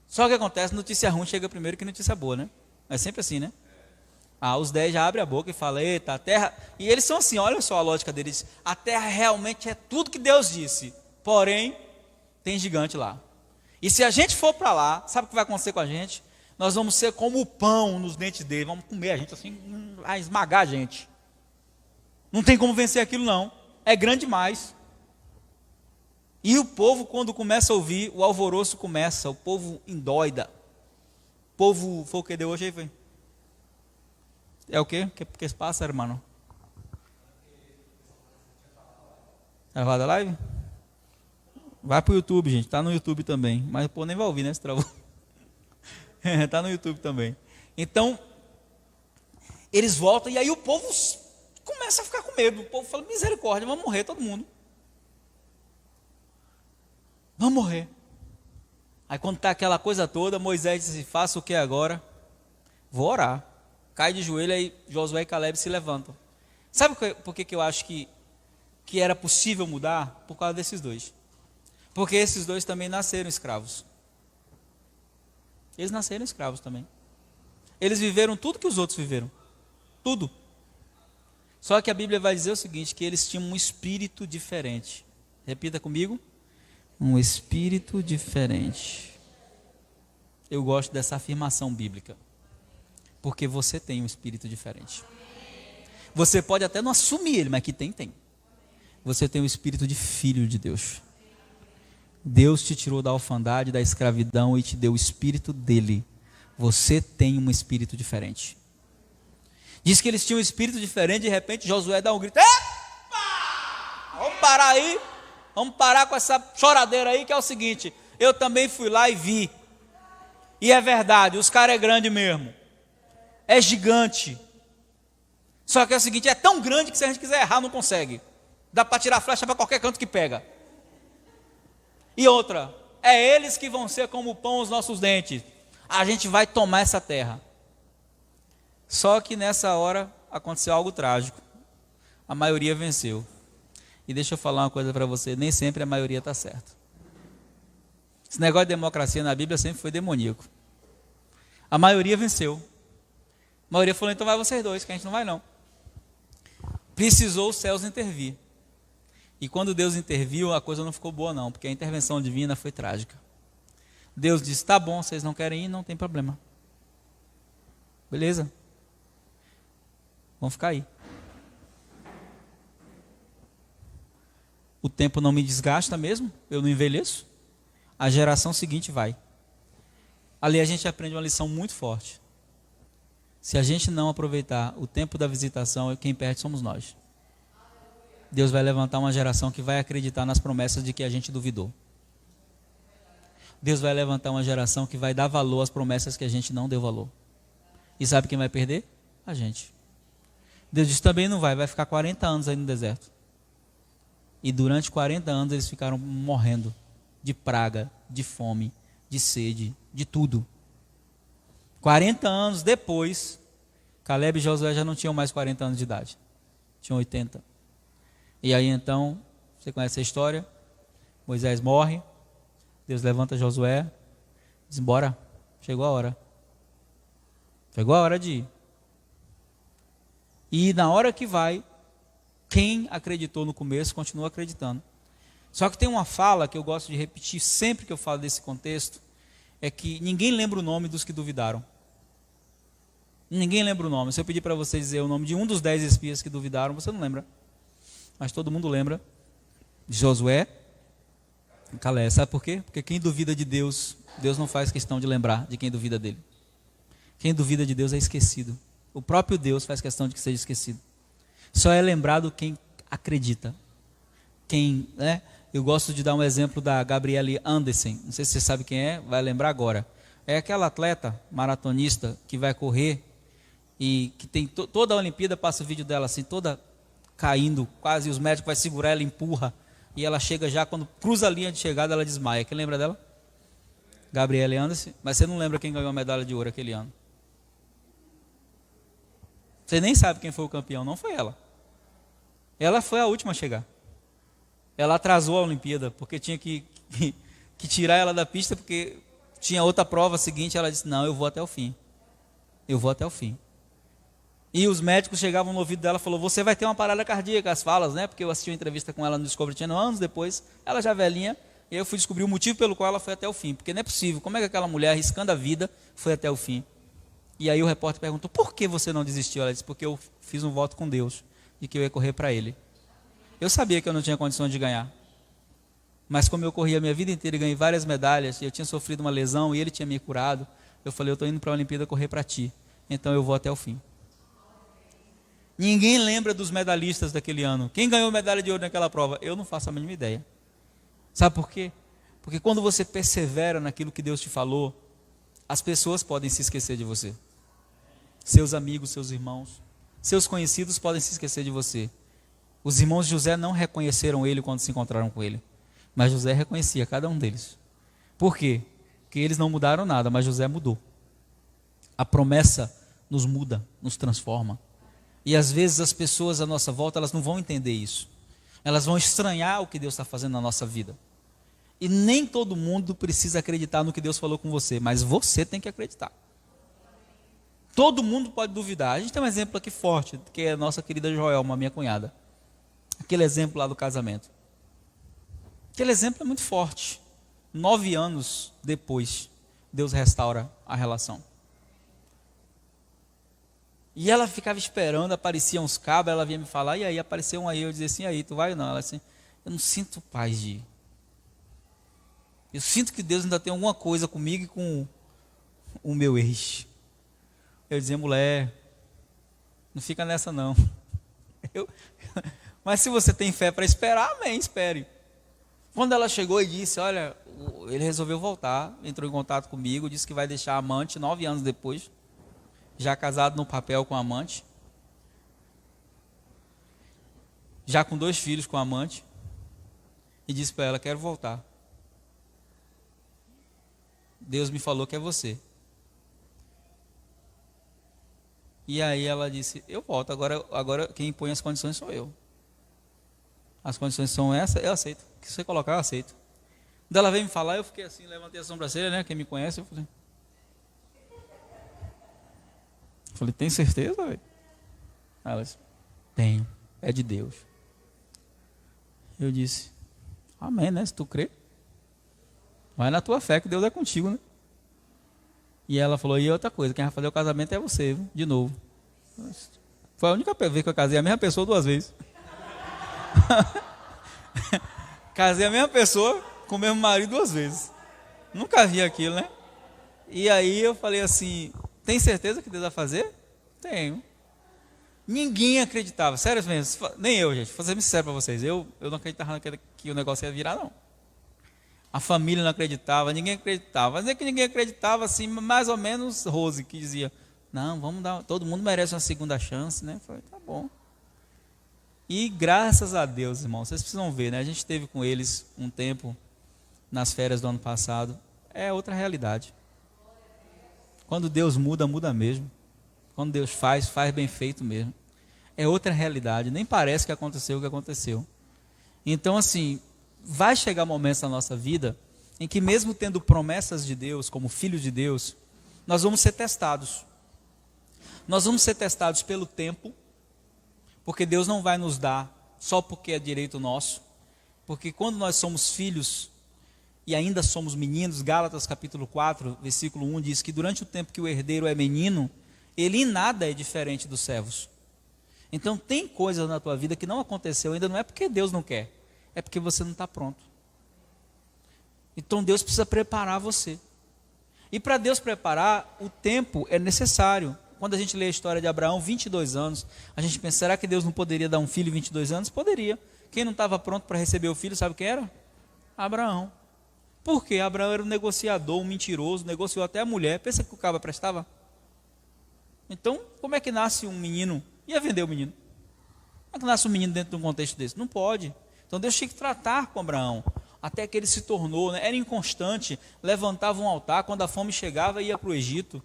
Só que acontece, notícia ruim chega primeiro que notícia boa, né? É sempre assim, né? Os 10 já abrem a boca e falam, eita, a terra... E eles são assim, olha só a lógica deles. A terra realmente é tudo que Deus disse. Porém, tem gigante lá. E se a gente for para lá, sabe o que vai acontecer com a gente? Nós vamos ser como o pão nos dentes dele. Vamos comer a gente assim, a esmagar a gente. Não tem como vencer aquilo não. É grande demais. E o povo, quando começa a ouvir, o alvoroço começa. O povo endoida. O povo, foi o que deu hoje aí, foi? É o quê? Que se passa, irmão? Gravada a live? Vai pro YouTube, gente. Tá no YouTube também. Mas o povo nem vai ouvir, né? Se travou. Tá no YouTube também. Então, eles voltam e aí o povo começa a ficar com medo. O povo fala, misericórdia, vamos morrer todo mundo. Vamos morrer. Aí quando está aquela coisa toda, Moisés diz, faça o que agora? Vou orar. Cai de joelho, aí Josué e Caleb se levantam. Sabe por que eu acho que era possível mudar? Por causa desses dois. Porque esses dois também nasceram escravos. Eles nasceram escravos também. Eles viveram tudo que os outros viveram. Tudo. Só que a Bíblia vai dizer o seguinte, que eles tinham um espírito diferente. Repita comigo. Um espírito diferente. Eu gosto dessa afirmação bíblica. Porque você tem um espírito diferente. Você pode até não assumir ele, mas que tem. Você tem o espírito de filho de Deus. Deus te tirou da orfandade, da escravidão e te deu o espírito dele. Você tem um espírito diferente. Diz que eles tinham um espírito diferente, de repente Josué dá um grito. Epa! Vamos parar aí. Vamos parar com essa choradeira aí, que é o seguinte. Eu também fui lá e vi. E é verdade, os caras é grande mesmo. É gigante. Só que é o seguinte, é tão grande que se a gente quiser errar, não consegue. Dá para tirar flecha para qualquer canto que pega. E outra, é eles que vão ser como o pão os nossos dentes. A gente vai tomar essa terra. Só que nessa hora aconteceu algo trágico. A maioria venceu. E deixa eu falar uma coisa para você, nem sempre a maioria está certa. Esse negócio de democracia na Bíblia sempre foi demoníaco. A maioria venceu. A maioria falou, então vai vocês dois, que a gente não vai não. Precisou os céus intervir. E quando Deus interviu, a coisa não ficou boa não, porque a intervenção divina foi trágica. Deus disse, tá bom, vocês não querem ir, não tem problema. Beleza? Vamos ficar aí. O tempo não me desgasta mesmo, eu não envelheço. A geração seguinte vai. Ali a gente aprende uma lição muito forte. Se a gente não aproveitar o tempo da visitação, quem perde somos nós. Deus vai levantar uma geração que vai acreditar nas promessas de que a gente duvidou. Deus vai levantar uma geração que vai dar valor às promessas que a gente não deu valor. E sabe quem vai perder? A gente. Deus disse, também não vai ficar 40 anos aí no deserto. E durante 40 anos eles ficaram morrendo de praga, de fome, de sede, de tudo. 40 anos depois, Caleb e Josué já não tinham mais 40 anos de idade. Tinham 80. E aí então, você conhece a história, Moisés morre, Deus levanta Josué, diz, bora, chegou a hora. Chegou a hora de ir. E na hora que vai, Quem acreditou no começo, continua acreditando. Só que tem uma fala que eu gosto de repetir sempre que eu falo desse contexto, é que ninguém lembra o nome dos que duvidaram. Ninguém lembra o nome. Se eu pedir para você dizer o nome de um dos 10 espias que duvidaram, você não lembra. Mas todo mundo lembra. Josué, Caleb. Sabe por quê? Porque quem duvida de Deus, Deus não faz questão de lembrar de quem duvida dele. Quem duvida de Deus é esquecido. O próprio Deus faz questão de que seja esquecido. Só é lembrado quem acredita. Quem, né? Eu gosto de dar um exemplo da Gabrielle Anderson. Não sei se você sabe quem é, vai lembrar agora. É aquela atleta maratonista que vai correr e que tem toda a Olimpíada, passa o vídeo dela assim, toda caindo, quase os médicos vai segurar ela, empurra. E ela chega já, quando cruza a linha de chegada, ela desmaia. Quem lembra dela? Gabrielle Anderson. Mas você não lembra quem ganhou a medalha de ouro aquele ano. Você nem sabe quem foi o campeão, não foi ela. Ela foi a última a chegar. Ela atrasou a Olimpíada, porque tinha que tirar ela da pista, porque tinha outra prova seguinte. Ela disse, não, eu vou até o fim. Eu vou até o fim. E os médicos chegavam no ouvido dela e falaram, você vai ter uma parada cardíaca, as falas, né? Porque eu assisti uma entrevista com ela no Discovery Channel anos depois, ela já velhinha, e eu fui descobrir o motivo pelo qual ela foi até o fim. Porque não é possível, como é que aquela mulher, arriscando a vida, foi até o fim? E aí o repórter perguntou, por que você não desistiu? Ela disse, porque eu fiz um voto com Deus, de que eu ia correr para Ele. Eu sabia que eu não tinha condições de ganhar. Mas como eu corri a minha vida inteira e ganhei várias medalhas, e eu tinha sofrido uma lesão e Ele tinha me curado, eu falei, eu estou indo para a Olimpíada correr para Ti, então eu vou até o fim. Ninguém lembra dos medalhistas daquele ano. Quem ganhou medalha de ouro naquela prova? Eu não faço a mínima ideia. Sabe por quê? Porque quando você persevera naquilo que Deus te falou, as pessoas podem se esquecer de você. Seus amigos, seus irmãos, seus conhecidos podem se esquecer de você. Os irmãos de José não reconheceram ele quando se encontraram com ele. Mas José reconhecia cada um deles. Por quê? Porque eles não mudaram nada, mas José mudou. A promessa nos muda, nos transforma. E às vezes as pessoas à nossa volta, elas não vão entender isso. Elas vão estranhar o que Deus está fazendo na nossa vida. E nem todo mundo precisa acreditar no que Deus falou com você, mas você tem que acreditar. Todo mundo pode duvidar. A gente tem um exemplo aqui forte, que é a nossa querida Joelma, minha cunhada. Aquele exemplo lá do casamento. Aquele exemplo é muito forte. 9 anos depois, Deus restaura a relação. E ela ficava esperando, apareciam uns cabos, ela vinha me falar, e aí apareceu um aí, eu dizia assim, aí, tu vai ou não? Ela assim, eu não sinto paz de ir. Eu sinto que Deus ainda tem alguma coisa comigo e com o meu ex. Eu dizia, mulher, não fica nessa não. Mas se você tem fé para esperar, amém, espere. Quando ela chegou e disse, olha, ele resolveu voltar, entrou em contato comigo, disse que vai deixar a amante 9 anos depois, já casado no papel com a amante, já com 2 filhos com a amante, e disse para ela, quero voltar. Deus me falou que é você. E aí ela disse, eu volto, agora quem impõe as condições sou eu. As condições são essas, eu aceito. O que você colocar, eu aceito. Quando ela veio me falar, eu fiquei assim, levantei a sobrancelha, né? Quem me conhece, eu falei, tem certeza, velho? Ela disse, tenho, é de Deus. Eu disse, amém, né? Se tu crê, vai na tua fé que Deus é contigo, né? E ela falou, e outra coisa, quem vai fazer o casamento é você, viu? De novo. Foi a única vez que eu casei a mesma pessoa 2 vezes. Casei a mesma pessoa com o mesmo marido 2 vezes. Nunca vi aquilo, né? E aí eu falei assim, tem certeza que Deus vai fazer? Tenho. Ninguém acreditava, sério mesmo, nem eu, gente, vou ser sincero para vocês, eu não acreditava que o negócio ia virar, não. A família não acreditava, ninguém acreditava. Mas é que ninguém acreditava, assim, mais ou menos Rose, que dizia, não, vamos dar, todo mundo merece uma segunda chance, né? Eu falei, tá bom. E graças a Deus, irmãos, vocês precisam ver, né? A gente esteve com eles um tempo, nas férias do ano passado, é outra realidade. Quando Deus muda, muda mesmo. Quando Deus faz bem feito mesmo. É outra realidade, nem parece que aconteceu o que aconteceu. Então, assim, vai chegar momentos na nossa vida em que mesmo tendo promessas de Deus, como filhos de Deus, nós vamos ser testados. Nós vamos ser testados pelo tempo, porque Deus não vai nos dar só porque é direito nosso, porque quando nós somos filhos e ainda somos meninos, Gálatas capítulo 4, versículo 1 diz que durante o tempo que o herdeiro é menino, ele em nada é diferente dos servos. Então tem coisas na tua vida que não aconteceu ainda, não é porque Deus não quer, é porque você não está pronto. Então Deus precisa preparar você. E para Deus preparar, o tempo é necessário. Quando a gente lê a história de Abraão, 22 anos, a gente pensa, será que Deus não poderia dar um filho em 22 anos? Poderia. Quem não estava pronto para receber o filho, sabe quem era? Abraão. Por quê? Abraão era um negociador, um mentiroso, negociou até a mulher. Pensa que o cabra prestava? Então, como é que nasce um menino? Ia vender o menino. Como é que nasce um menino dentro de um contexto desse? Não pode. Então Deus tinha que tratar com Abraão, até que ele se tornou, né? Era inconstante, levantava um altar, quando a fome chegava ia para o Egito.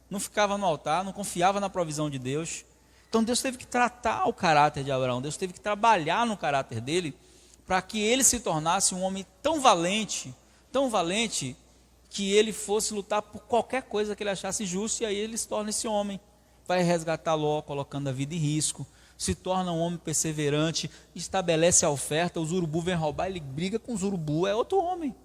Não ficava no altar, não confiava na provisão de Deus. Então Deus teve que tratar o caráter de Abraão, Deus teve que trabalhar no caráter dele, para que ele se tornasse um homem tão valente, que ele fosse lutar por qualquer coisa que ele achasse justo, e aí ele se torna esse homem. Vai resgatar Ló, colocando a vida em risco, se torna um homem perseverante, estabelece a oferta, os urubus vêm roubar, ele briga com os urubus, é outro homem.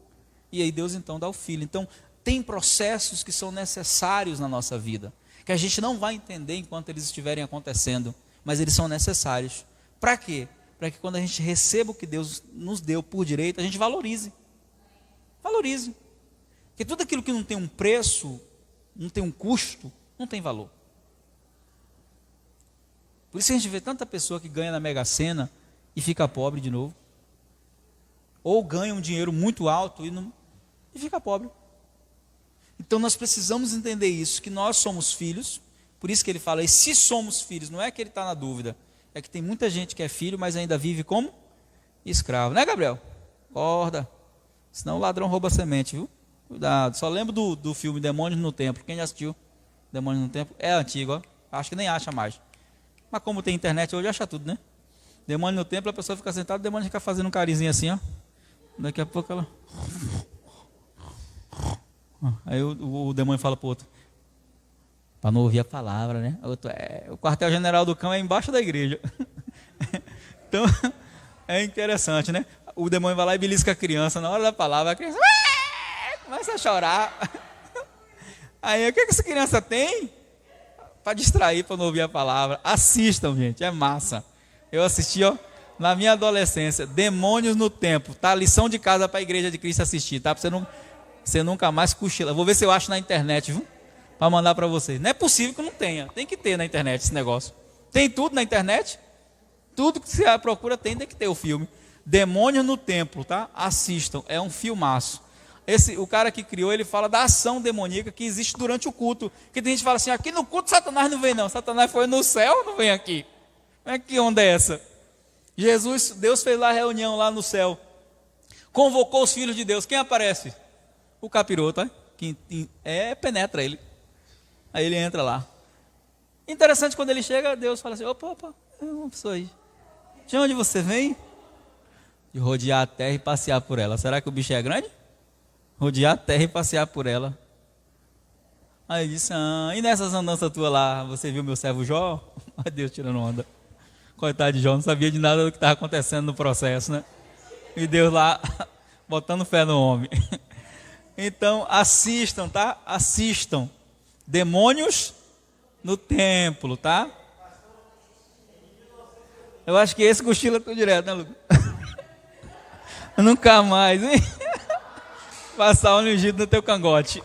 E aí Deus então dá o filho. Então, tem processos que são necessários na nossa vida, que a gente não vai entender enquanto eles estiverem acontecendo, mas eles são necessários. Para quê? Para que quando a gente receba o que Deus nos deu por direito, a gente valorize. Valorize. Porque tudo aquilo que não tem um preço, não tem um custo, não tem valor. Por isso a gente vê tanta pessoa que ganha na Mega Sena e fica pobre de novo. Ou ganha um dinheiro muito alto e fica pobre. Então nós precisamos entender isso, que nós somos filhos, por isso que ele fala, e se somos filhos, não é que ele está na dúvida, é que tem muita gente que é filho, mas ainda vive como escravo, né, Gabriel? Acorda, senão o ladrão rouba a semente, viu? Cuidado. Só lembro do filme Demônios no Templo. Quem já assistiu Demônios no Templo? É antigo, ó. Acho que nem acha mais, mas como tem internet hoje, acha tudo, né? Demônio no Templo, a pessoa fica sentada, o demônio fica fazendo um carinhozinho assim, ó. Daqui a pouco ela... Aí o demônio fala para o outro, para não ouvir a palavra, né? O quartel-general do cão é embaixo da igreja. Então, é interessante, né? O demônio vai lá e belisca a criança, na hora da palavra, a criança começa a chorar. Aí, o que essa criança tem? Para distrair, para não ouvir a palavra. Assistam, gente, é massa. Eu assisti, ó, na minha adolescência, Demônios no Templo, tá? Lição de casa para a Igreja de Cristo assistir, tá? Para você nunca mais cochila. Vou ver se eu acho na internet, viu? Para mandar para vocês. Não é possível que não tenha. Tem que ter na internet esse negócio. Tem tudo na internet. Tudo que você procura tem que ter o filme. Demônio no Templo, tá? Assistam. É um filmaço. O cara que criou, ele fala da ação demoníaca que existe durante o culto. Que tem gente que fala assim, aqui no culto Satanás não vem não. Satanás foi no céu, não vem aqui. Que onda é essa? Deus fez lá a reunião lá no céu. Convocou os filhos de Deus. Quem aparece? O capiroto, tá? Que penetra ele. Aí ele entra lá. Interessante, quando ele chega, Deus fala assim, opa, é uma pessoa aí. De onde você vem? De rodear a terra e passear por ela. Será que o bicho é grande? Rodear a terra e passear por ela. Aí ele disse, e nessas andanças tuas lá, você viu meu servo Jó? Ai, Deus tirando onda. Coitado de Jó, não sabia de nada do que estava acontecendo no processo, né? E Deus lá, botando fé no homem. Então, assistam, tá? Assistam. Demônios no Templo, tá? Eu acho que esse cochila tudo direto, né, Lucas? Nunca mais, hein? Passar um ungido no teu cangote.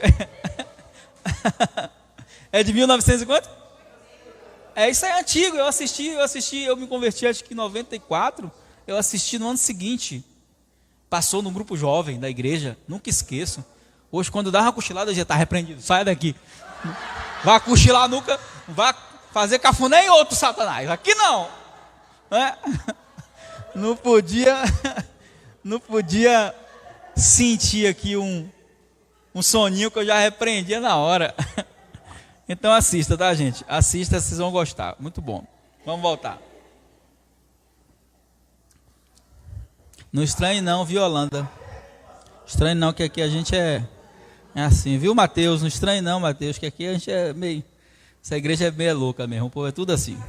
É de 1900 e quanto? Isso aí é antigo, eu assisti, eu me converti acho que em 94, eu assisti no ano seguinte. Passou no grupo jovem da igreja, nunca esqueço. Hoje, quando dá uma cochilada, eu já está repreendido. Sai daqui. Vai cochilar nunca, vai fazer cafuné em outro Satanás. Aqui não. Não podia sentir aqui um soninho que eu já repreendia na hora. Então assista, tá, gente? Assista, vocês vão gostar. Muito bom. Vamos voltar. Não estranhe não, viu, Holanda? Estranhe não, que aqui a gente é assim, viu, Mateus? Não estranhe não, Mateus, que aqui a gente é meio... Essa igreja é meio louca mesmo, o povo é tudo assim.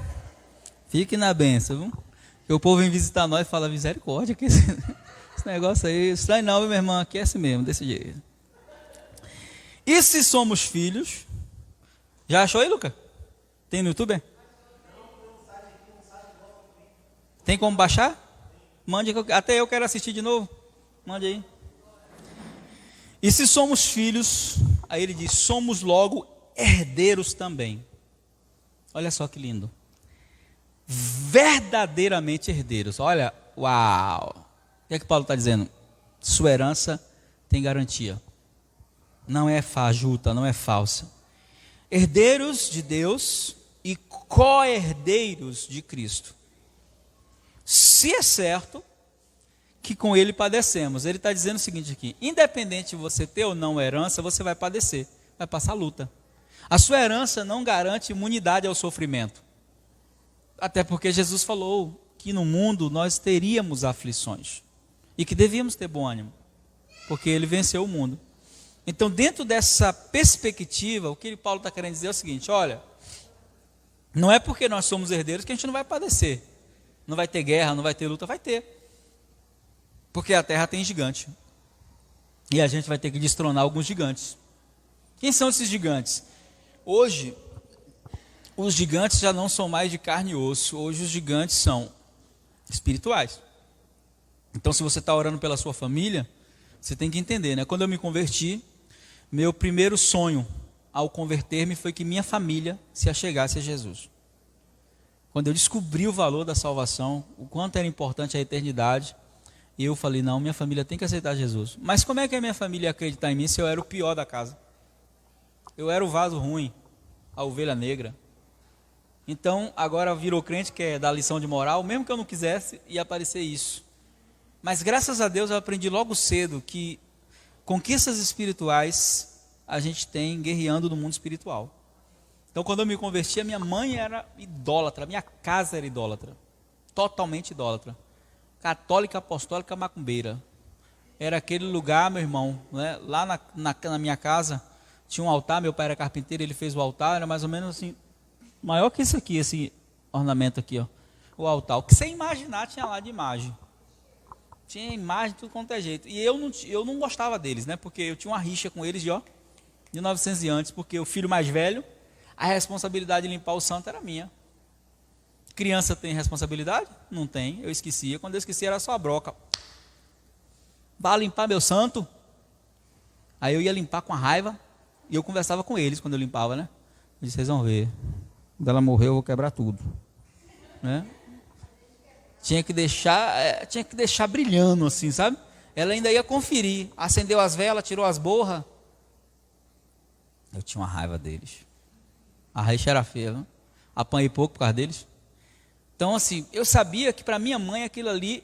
Fique na benção, viu? Que o povo vem visitar nós e fala, misericórdia, que esse negócio aí, estranho não, minha irmã, aqui é assim mesmo, desse jeito. E se somos filhos, já achou aí, Lucas? Tem no YouTube? Tem como baixar? Mande, até eu quero assistir de novo. Mande aí. E se somos filhos, aí ele diz, somos logo herdeiros também. Olha só que lindo. Verdadeiramente herdeiros. Olha, uau. O que é que Paulo está dizendo? Sua herança tem garantia. Não é fajuta, não é falsa. Herdeiros de Deus e co-herdeiros de Cristo. Se é certo que com ele padecemos. Ele está dizendo o seguinte aqui, independente de você ter ou não herança, você vai padecer, vai passar luta. A sua herança não garante imunidade ao sofrimento. Até porque Jesus falou que no mundo nós teríamos aflições. E que devíamos ter bom ânimo. Porque ele venceu o mundo. Então, dentro dessa perspectiva, o que Paulo está querendo dizer é o seguinte, olha, não é porque nós somos herdeiros que a gente não vai padecer. Não vai ter guerra, não vai ter luta, vai ter. Porque a terra tem gigante. E a gente vai ter que destronar alguns gigantes. Quem são esses gigantes? Hoje, os gigantes já não são mais de carne e osso. Hoje os gigantes são espirituais. Então, se você está orando pela sua família, você tem que entender, né? Quando eu me converti, meu primeiro sonho ao converter-me foi que minha família se achegasse a Jesus. Quando eu descobri o valor da salvação, o quanto era importante a eternidade, eu falei, não, minha família tem que aceitar Jesus. Mas como é que a minha família ia acreditar em mim se eu era o pior da casa? Eu era o vaso ruim, a ovelha negra. Então, agora virou crente, que é da lição de moral, mesmo que eu não quisesse, ia aparecer isso. Mas graças a Deus eu aprendi logo cedo que conquistas espirituais a gente tem guerreando no mundo espiritual. Então, quando eu me converti, a minha mãe era idólatra, a minha casa era idólatra, totalmente idólatra. Católica, apostólica, macumbeira. Era aquele lugar, meu irmão, né? Lá na minha casa tinha um altar, meu pai era carpinteiro, ele fez o altar, era mais ou menos assim, maior que isso aqui, esse ornamento aqui, ó, o altar. O que você imaginar tinha lá de imagem. Tinha imagem de tudo quanto é jeito. E eu não gostava deles, né? Porque eu tinha uma rixa com eles de 1900 e antes, porque o filho mais velho, a responsabilidade de limpar o santo era minha. Criança tem responsabilidade? Não tem, eu esquecia. Quando eu esquecia era só a broca. Vai limpar meu santo? Aí eu ia limpar com a raiva, e eu conversava com eles quando eu limpava, né? Eu disse, vocês vão ver, quando ela morrer eu vou quebrar tudo, né? Tinha que deixar brilhando assim, sabe? Ela ainda ia conferir, acendeu as velas, tirou as borras. Eu tinha uma raiva deles. A rixa era feia, viu? Apanhei pouco por causa deles. Então, assim, eu sabia que para minha mãe aquilo ali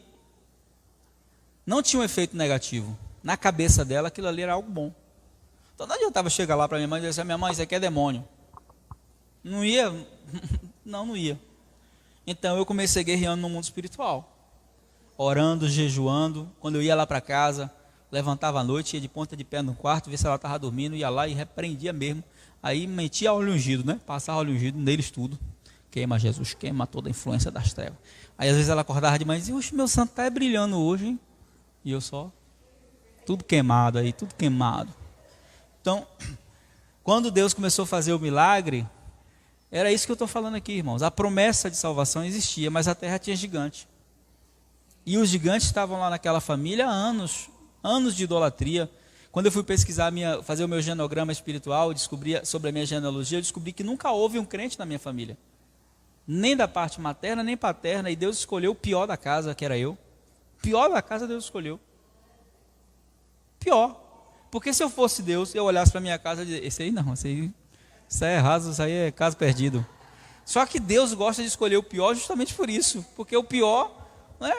não tinha um efeito negativo. Na cabeça dela, aquilo ali era algo bom. Então, não adiantava chegar lá para minha mãe e dizer, minha mãe, isso aqui é demônio. Não ia? Não ia. Então, eu comecei guerreando no mundo espiritual. Orando, jejuando. Quando eu ia lá para casa, levantava à noite, ia de ponta de pé no quarto, ver se ela estava dormindo, ia lá e repreendia mesmo. Aí metia óleo ungido, né? Passava óleo ungido neles tudo. Queima, Jesus, queima toda a influência das trevas. Aí às vezes ela acordava de manhã e dizia, oxe, meu santo está brilhando hoje, hein? E eu só, tudo queimado aí, tudo queimado. Então, quando Deus começou a fazer o milagre, era isso que eu estou falando aqui, irmãos. A promessa de salvação existia, mas a terra tinha gigante. E os gigantes estavam lá naquela família há anos de idolatria. Quando eu fui pesquisar, fazer o meu genograma espiritual, descobri sobre a minha genealogia, eu descobri que nunca houve um crente na minha família. Nem da parte materna, nem paterna, e Deus escolheu o pior da casa, que era eu. O pior da casa Deus escolheu. Pior. Porque se eu fosse Deus, eu olhasse para a minha casa e dizia, esse aí não, isso aí é errado, isso aí é caso perdido. Só que Deus gosta de escolher o pior justamente por isso. Porque o pior, né,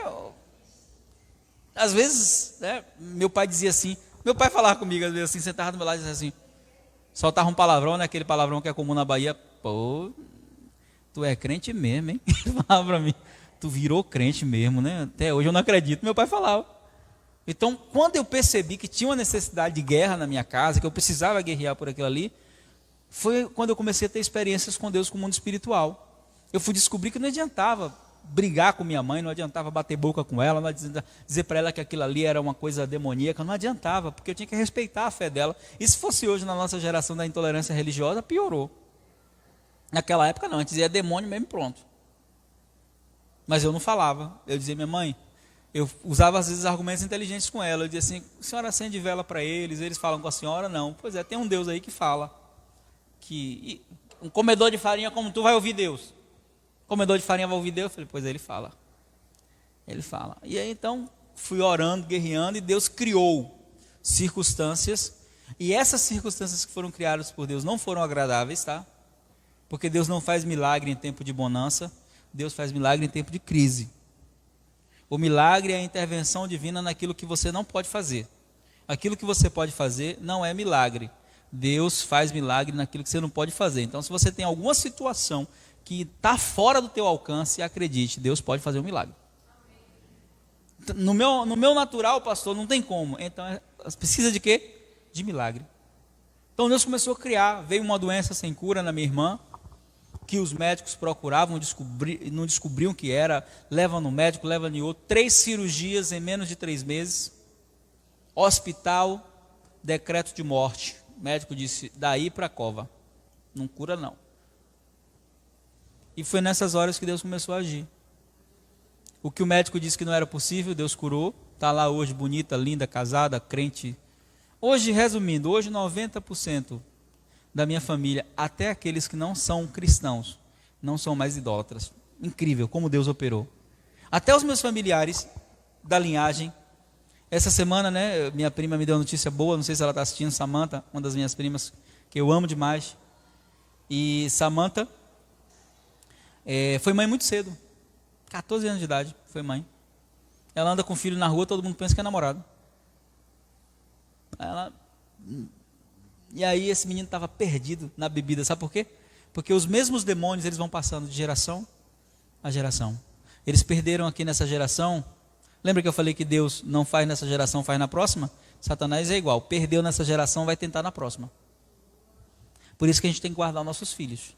às vezes, né, meu pai dizia assim, meu pai falava comigo, às vezes assim, sentava do meu lado e dizia assim, soltava um palavrão, né, aquele palavrão que é comum na Bahia, pô, tu é crente mesmo, hein? Ele falava para mim, tu virou crente mesmo, né? Até hoje eu não acredito, meu pai falava. Então, quando eu percebi que tinha uma necessidade de guerra na minha casa, que eu precisava guerrear por aquilo ali, foi quando eu comecei a ter experiências com Deus, com o mundo espiritual. Eu fui descobrir que não adiantava brigar com minha mãe, não adiantava bater boca com ela, não adiantava dizer para ela que aquilo ali era uma coisa demoníaca, não adiantava, porque eu tinha que respeitar a fé dela. E se fosse hoje na nossa geração da intolerância religiosa, piorou. Naquela época não, a gente dizia demônio mesmo, pronto. Mas eu não falava, eu dizia, minha mãe, eu usava às vezes argumentos inteligentes com ela, eu dizia assim, a senhora acende vela para eles falam com a senhora, não. Pois é, tem um Deus aí que fala, que um comedor de farinha como tu vai ouvir Deus. Comedor de farinha vai ouvir Deus? Eu falei, pois é, ele fala. Ele fala. E aí então, fui orando, guerreando, e Deus criou circunstâncias, e essas circunstâncias que foram criadas por Deus não foram agradáveis, tá? Porque Deus não faz milagre em tempo de bonança, Deus faz milagre em tempo de crise. O milagre é a intervenção divina naquilo que você não pode fazer. Aquilo que você pode fazer não é milagre. Deus faz milagre naquilo que você não pode fazer. Então, se você tem alguma situação que está fora do teu alcance, acredite, Deus pode fazer um milagre. No meu natural, pastor, não tem como. Então, precisa de quê? De milagre. Então, Deus começou a criar. Veio uma doença sem cura na minha irmã, que os médicos procuravam, não descobriam o que era, leva no médico, leva em outro, 3 cirurgias em menos de 3 meses, hospital, decreto de morte, o médico disse, daí para a cova, não cura não. E foi nessas horas que Deus começou a agir. O que o médico disse que não era possível, Deus curou, está lá hoje bonita, linda, casada, crente. Hoje, resumindo, hoje 90% da minha família, até aqueles que não são cristãos, não são mais idólatras. Incrível como Deus operou. Até os meus familiares da linhagem. Essa semana, né, minha prima me deu uma notícia boa, não sei se ela está assistindo, Samantha, uma das minhas primas, que eu amo demais. E Samantha foi mãe muito cedo, 14 anos de idade, foi mãe. Ela anda com o filho na rua, todo mundo pensa que é namorado. E aí esse menino estava perdido na bebida, sabe por quê? Porque os mesmos demônios, eles vão passando de geração a geração. Eles perderam aqui nessa geração. Lembra que eu falei que Deus não faz nessa geração, faz na próxima? Satanás é igual, perdeu nessa geração, vai tentar na próxima. Por isso que a gente tem que guardar nossos filhos.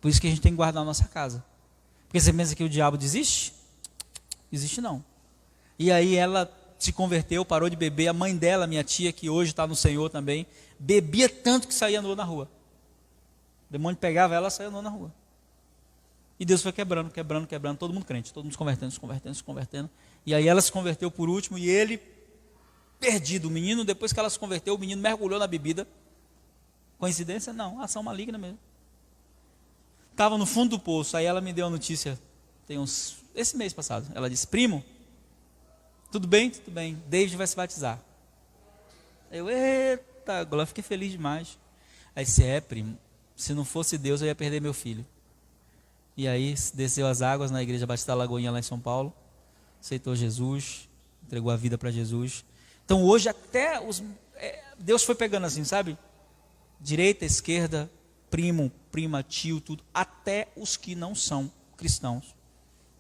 Por isso que a gente tem que guardar a nossa casa. Porque você pensa que o diabo desiste? Existe não. E aí ela se converteu, parou de beber. A mãe dela, minha tia, que hoje está no Senhor também, bebia tanto que saía nua na rua. O demônio pegava ela e saía nua na rua. E Deus foi quebrando, todo mundo crente, todo mundo se convertendo. E aí ela se converteu por último, e ele, perdido, o menino, depois que ela se converteu, o menino mergulhou na bebida. Coincidência? Não, ação maligna mesmo. Estava no fundo do poço, aí ela me deu a notícia, esse mês passado, ela disse, primo, tudo bem? Tudo bem, David vai se batizar. Eu, eita, agora fiquei feliz demais. Aí disse, primo, se não fosse Deus eu ia perder meu filho. E aí desceu as águas na igreja Batista Lagoinha lá em São Paulo, aceitou Jesus, entregou a vida para Jesus. Então hoje até Deus foi pegando assim, sabe? Direita, esquerda, primo, prima, tio, tudo. Até os que não são cristãos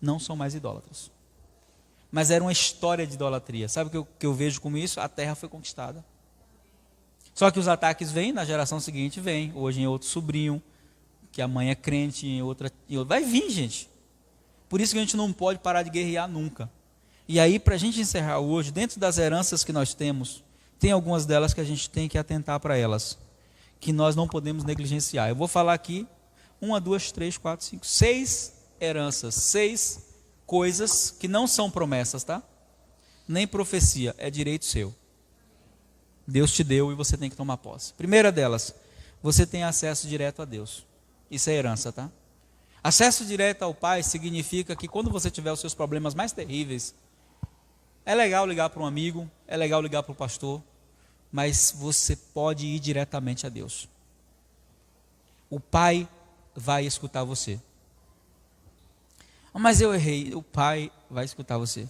não são mais idólatras. Mas era uma história de idolatria. Sabe o que eu vejo como isso? A terra foi conquistada. Só que os ataques vêm, na geração seguinte vêm. Hoje em outro sobrinho, que a mãe é crente, em outra. Vai vir, gente. Por isso que a gente não pode parar de guerrear nunca. E aí, para a gente encerrar hoje, dentro das heranças que nós temos, tem algumas delas que a gente tem que atentar para elas, que nós não podemos negligenciar. Eu vou falar aqui 1, 2, 3, 4, 5, 6 heranças, 6 coisas que não são promessas, tá? Nem profecia, é direito seu. Deus te deu e você tem que tomar posse. Primeira delas, você tem acesso direto a Deus. Isso é herança, tá? Acesso direto ao Pai significa que quando você tiver os seus problemas mais terríveis, é legal ligar para um amigo, é legal ligar para o pastor, mas você pode ir diretamente a Deus. O Pai vai escutar você. Mas eu errei, o Pai vai escutar você.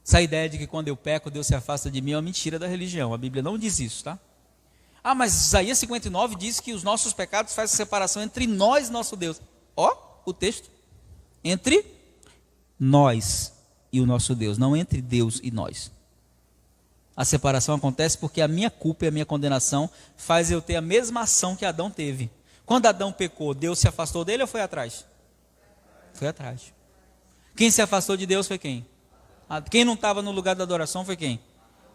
Essa ideia de que quando eu peco, Deus se afasta de mim é uma mentira da religião. A Bíblia não diz isso, tá? Mas Isaías 59 diz que os nossos pecados fazem separação entre nós e nosso Deus. O texto. Entre nós e o nosso Deus, não entre Deus e nós. A separação acontece porque a minha culpa e a minha condenação faz eu ter a mesma ação que Adão teve. Quando Adão pecou, Deus se afastou dele ou foi atrás? Foi atrás. Quem se afastou de Deus foi quem? Quem não estava no lugar da adoração foi quem?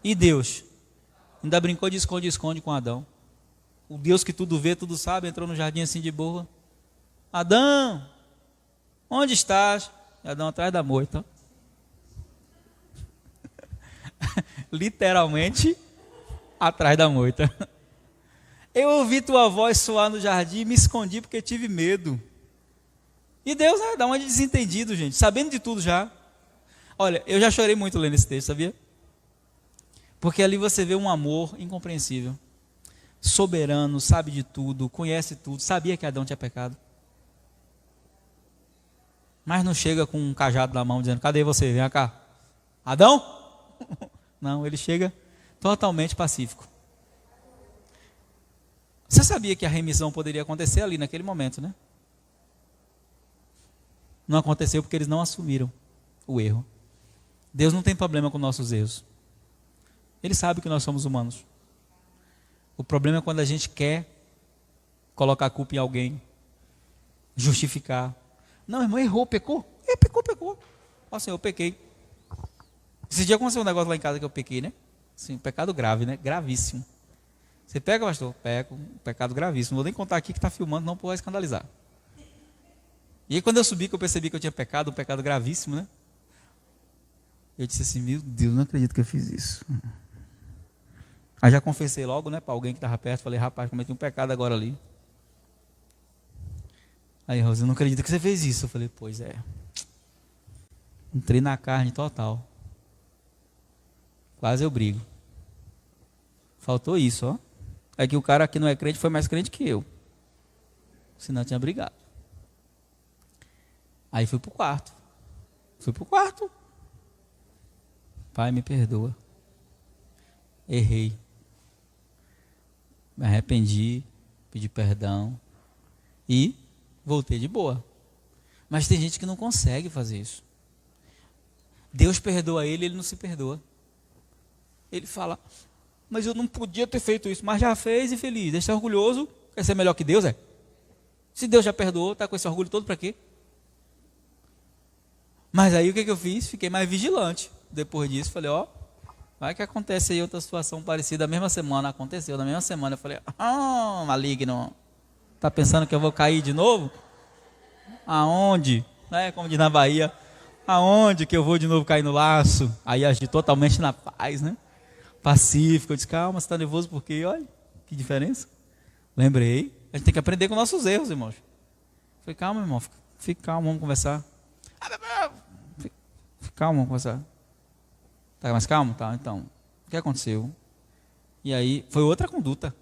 E Deus. Ainda brincou de esconde-esconde com Adão. O Deus que tudo vê, tudo sabe, entrou no jardim assim de boa. Adão, onde estás? E Adão atrás da moita. Literalmente, atrás da moita. Eu ouvi tua voz soar no jardim e me escondi porque tive medo. E Deus dá uma de desentendido, gente, sabendo de tudo já. Olha, eu já chorei muito lendo esse texto, sabia? Porque ali você vê um amor incompreensível. Soberano, sabe de tudo, conhece tudo, sabia que Adão tinha pecado. Mas não chega com um cajado na mão dizendo, cadê você? Vem cá. Adão? Não, ele chega totalmente pacífico. Você sabia que a remissão poderia acontecer ali naquele momento, né? Não aconteceu porque eles não assumiram o erro. Deus não tem problema com nossos erros. Ele sabe que nós somos humanos. O problema é quando a gente quer colocar a culpa em alguém, justificar. Não, irmão, errou, pecou. Pecou. Ó, Senhor, eu pequei. Esse dia aconteceu um negócio lá em casa que eu pequei, né? Sim, pecado grave, né? Gravíssimo. Você pega, pastor? Peco, pecado gravíssimo. Não vou nem contar aqui que está filmando, não pode escandalizar. E aí quando eu subi, que eu percebi que eu tinha pecado, um pecado gravíssimo, né? Eu disse assim, meu Deus, não acredito que eu fiz isso. Aí já confessei logo, né, para alguém que estava perto, falei, rapaz, cometi um pecado agora ali. Aí, Rosa, eu não acredito que você fez isso. Eu falei, pois é. Entrei na carne total. Quase eu brigo. Faltou isso, ó. É que o cara que não é crente foi mais crente que eu. Senão eu tinha brigado. Aí fui pro quarto. Pai, me perdoa. Errei. Me arrependi, pedi perdão e voltei de boa. Mas tem gente que não consegue fazer isso. Deus perdoa ele não se perdoa. Ele fala, mas eu não podia ter feito isso, mas já fez e feliz. Deixa orgulhoso, quer ser melhor que Deus, é? Se Deus já perdoou, está com esse orgulho todo para quê? Mas aí o que eu fiz? Fiquei mais vigilante. Depois disso, falei, ó, vai que acontece aí outra situação parecida. A mesma semana, aconteceu, na mesma semana. Eu falei, maligno, tá pensando que eu vou cair de novo? Aonde? Como diz na Bahia, aonde que eu vou de novo cair no laço? Aí agi totalmente na paz, né? Pacífico. Eu disse, calma, você está nervoso porque, olha, que diferença. Lembrei, a gente tem que aprender com nossos erros, irmãos. Falei, calma, irmão, fique calmo, vamos conversar. Fique calmo, vamos conversar. Tá mais calmo? Tá, então, o que aconteceu? E aí, foi outra conduta.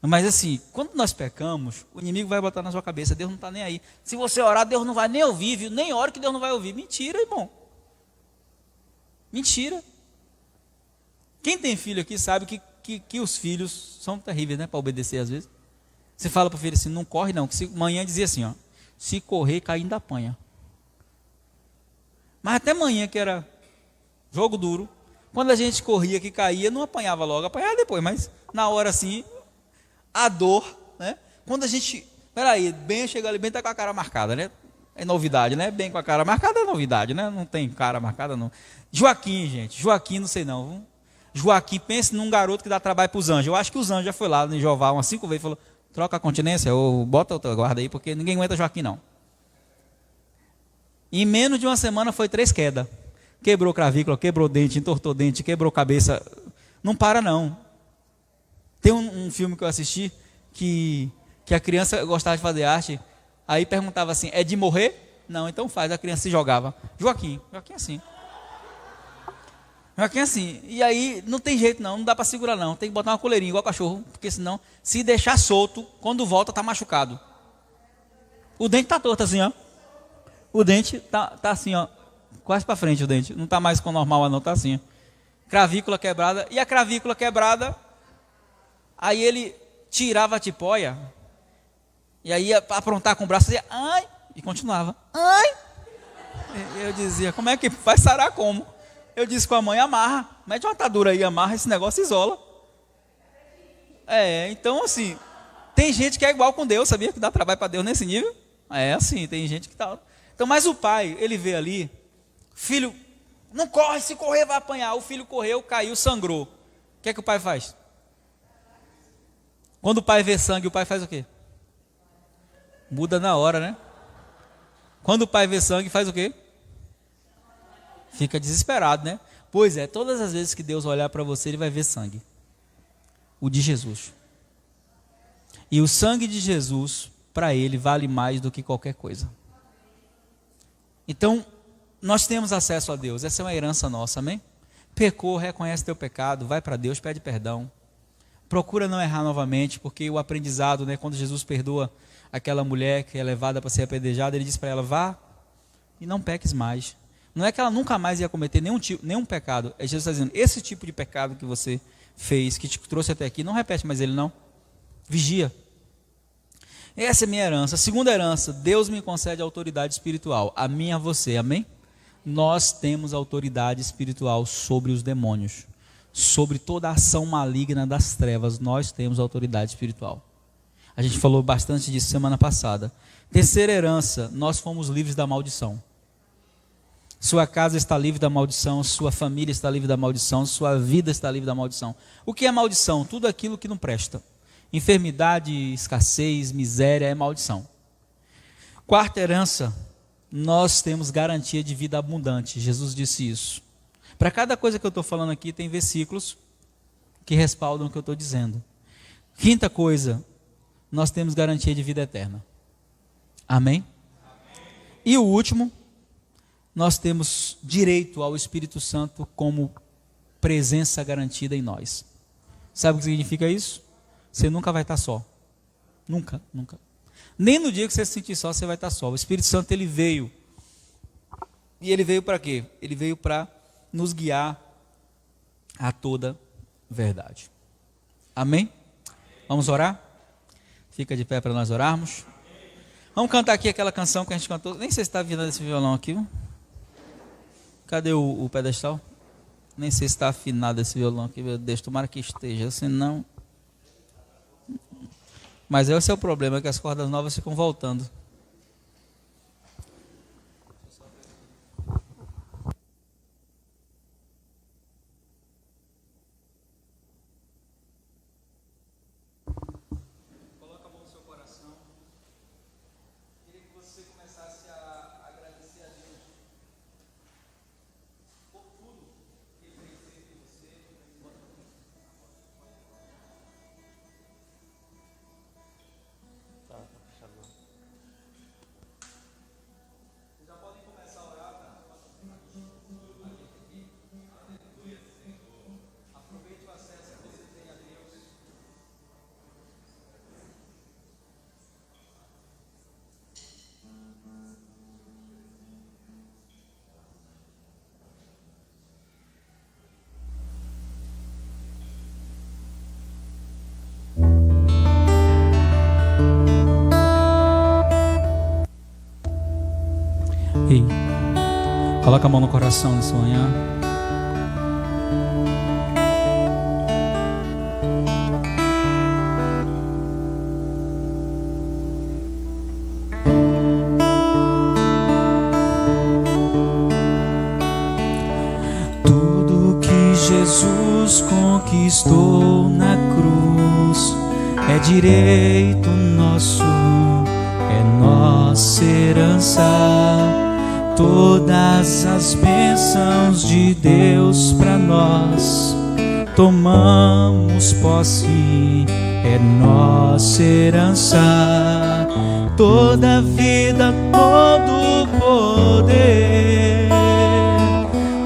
Mas assim, quando nós pecamos, o inimigo vai botar na sua cabeça, Deus não está nem aí. Se você orar, Deus não vai nem ouvir, viu? Nem ora que Deus não vai ouvir. Mentira, irmão. Mentira. Quem tem filho aqui sabe que os filhos são terríveis, né? Para obedecer às vezes. Você fala para o filho assim, não corre não. Que se, manhã dizia assim, ó, se correr, caindo apanha. Mas até manhã que era jogo duro, quando a gente corria que caía, não apanhava logo, apanhava depois, mas na hora assim, a dor, né? Quando a gente, peraí, bem chega ali, bem tá com a cara marcada, né? É novidade, né? Bem com a cara marcada é novidade, né? Não tem cara marcada não. Joaquim, gente, Joaquim não sei não, viu? Joaquim, pense num garoto que dá trabalho para os anjos. Eu acho que os anjos já foi lá em Jeová umas 5 vezes e falou, troca a continência ou bota outra guarda aí, porque ninguém aguenta Joaquim não. Em menos de uma semana foi 3 quedas. Quebrou clavícula, quebrou dente, entortou dente, quebrou cabeça. Não para não. Tem um filme que eu assisti que a criança gostava de fazer arte. Aí perguntava assim, é de morrer? Não, então faz. A criança se jogava. Joaquim assim. Joaquim assim. E aí não tem jeito não dá para segurar não. Tem que botar uma coleirinha igual cachorro, porque senão, se deixar solto, quando volta tá machucado. O dente tá torto assim, ó. O dente tá assim, ó. Quase para frente o dente. Não está mais com o normal, não, está assim. Clavícula quebrada. E a clavícula quebrada, aí ele tirava a tipóia, e aí ia aprontar com o braço, dizia, ai, e continuava, ai. Eu dizia, como é que vai sarar como? Eu disse com a mãe, amarra, mete uma atadura aí, amarra, esse negócio isola. Então assim, tem gente que é igual com Deus, sabia? Que dá trabalho para Deus nesse nível. Assim, tem gente que tá... Então, mas o pai, ele vê ali, filho, não corre, se correr vai apanhar. O filho correu, caiu, sangrou. O que é que o pai faz? Quando o pai vê sangue, o pai faz o quê? Muda na hora, né? Quando o pai vê sangue, faz o quê? Fica desesperado, né? Pois é, todas as vezes que Deus olhar para você, Ele vai ver sangue. O de Jesus. E o sangue de Jesus, para Ele, vale mais do que qualquer coisa. Então, nós temos acesso a Deus. Essa é uma herança nossa, amém? Pecou, reconhece teu pecado, vai para Deus, pede perdão. Procura não errar novamente, porque o aprendizado, né, quando Jesus perdoa aquela mulher que é levada para ser apedrejada, Ele diz para ela, vá e não peques mais. Não é que ela nunca mais ia cometer nenhum pecado. É Jesus está dizendo, esse tipo de pecado que você fez, que te trouxe até aqui, não repete mais ele não. Vigia. Essa é a minha herança. A segunda herança, Deus me concede autoridade espiritual. A minha, a você, amém? Nós temos autoridade espiritual sobre os demônios. Sobre toda a ação maligna das trevas, nós temos autoridade espiritual. A gente falou bastante disso semana passada. Terceira herança, nós fomos livres da maldição. Sua casa está livre da maldição, sua família está livre da maldição, sua vida está livre da maldição. O que é maldição? Tudo aquilo que não presta. Enfermidade, escassez, miséria é maldição. Quarta herança, nós temos garantia de vida abundante. Jesus disse isso. Para cada coisa que eu estou falando aqui, tem versículos que respaldam o que eu estou dizendo. Quinta coisa, nós temos garantia de vida eterna. Amém? E o último, nós temos direito ao Espírito Santo como presença garantida em nós. Sabe o que significa isso? Você nunca vai estar só. Nunca, nunca. Nem no dia que você se sentir só, você vai estar só. O Espírito Santo, ele veio. E ele veio para quê? Ele veio para nos guiar a toda verdade. Amém? Vamos orar? Fica de pé para nós orarmos. Vamos cantar aqui aquela canção que a gente cantou. Nem sei se está afinado esse violão aqui. Cadê o pedestal? Nem sei se está afinado esse violão aqui. Meu Deus, tomara que esteja. Senão... Mas esse é o problema, que as cordas novas ficam voltando. Coloca a mão no seu coração. Queria que você começasse a agradecer a Deus por tudo que Ele fez em você. Vocês já podem começar a orar, tá? Aproveite o acesso que você tem a Deus. Ei, coloca a mão no coração nessa manhã. Tudo que Jesus conquistou na cruz é direito nosso, é nossa herança. Todas as bênçãos de Deus para nós tomamos posse, é nossa herança. Toda vida, todo poder,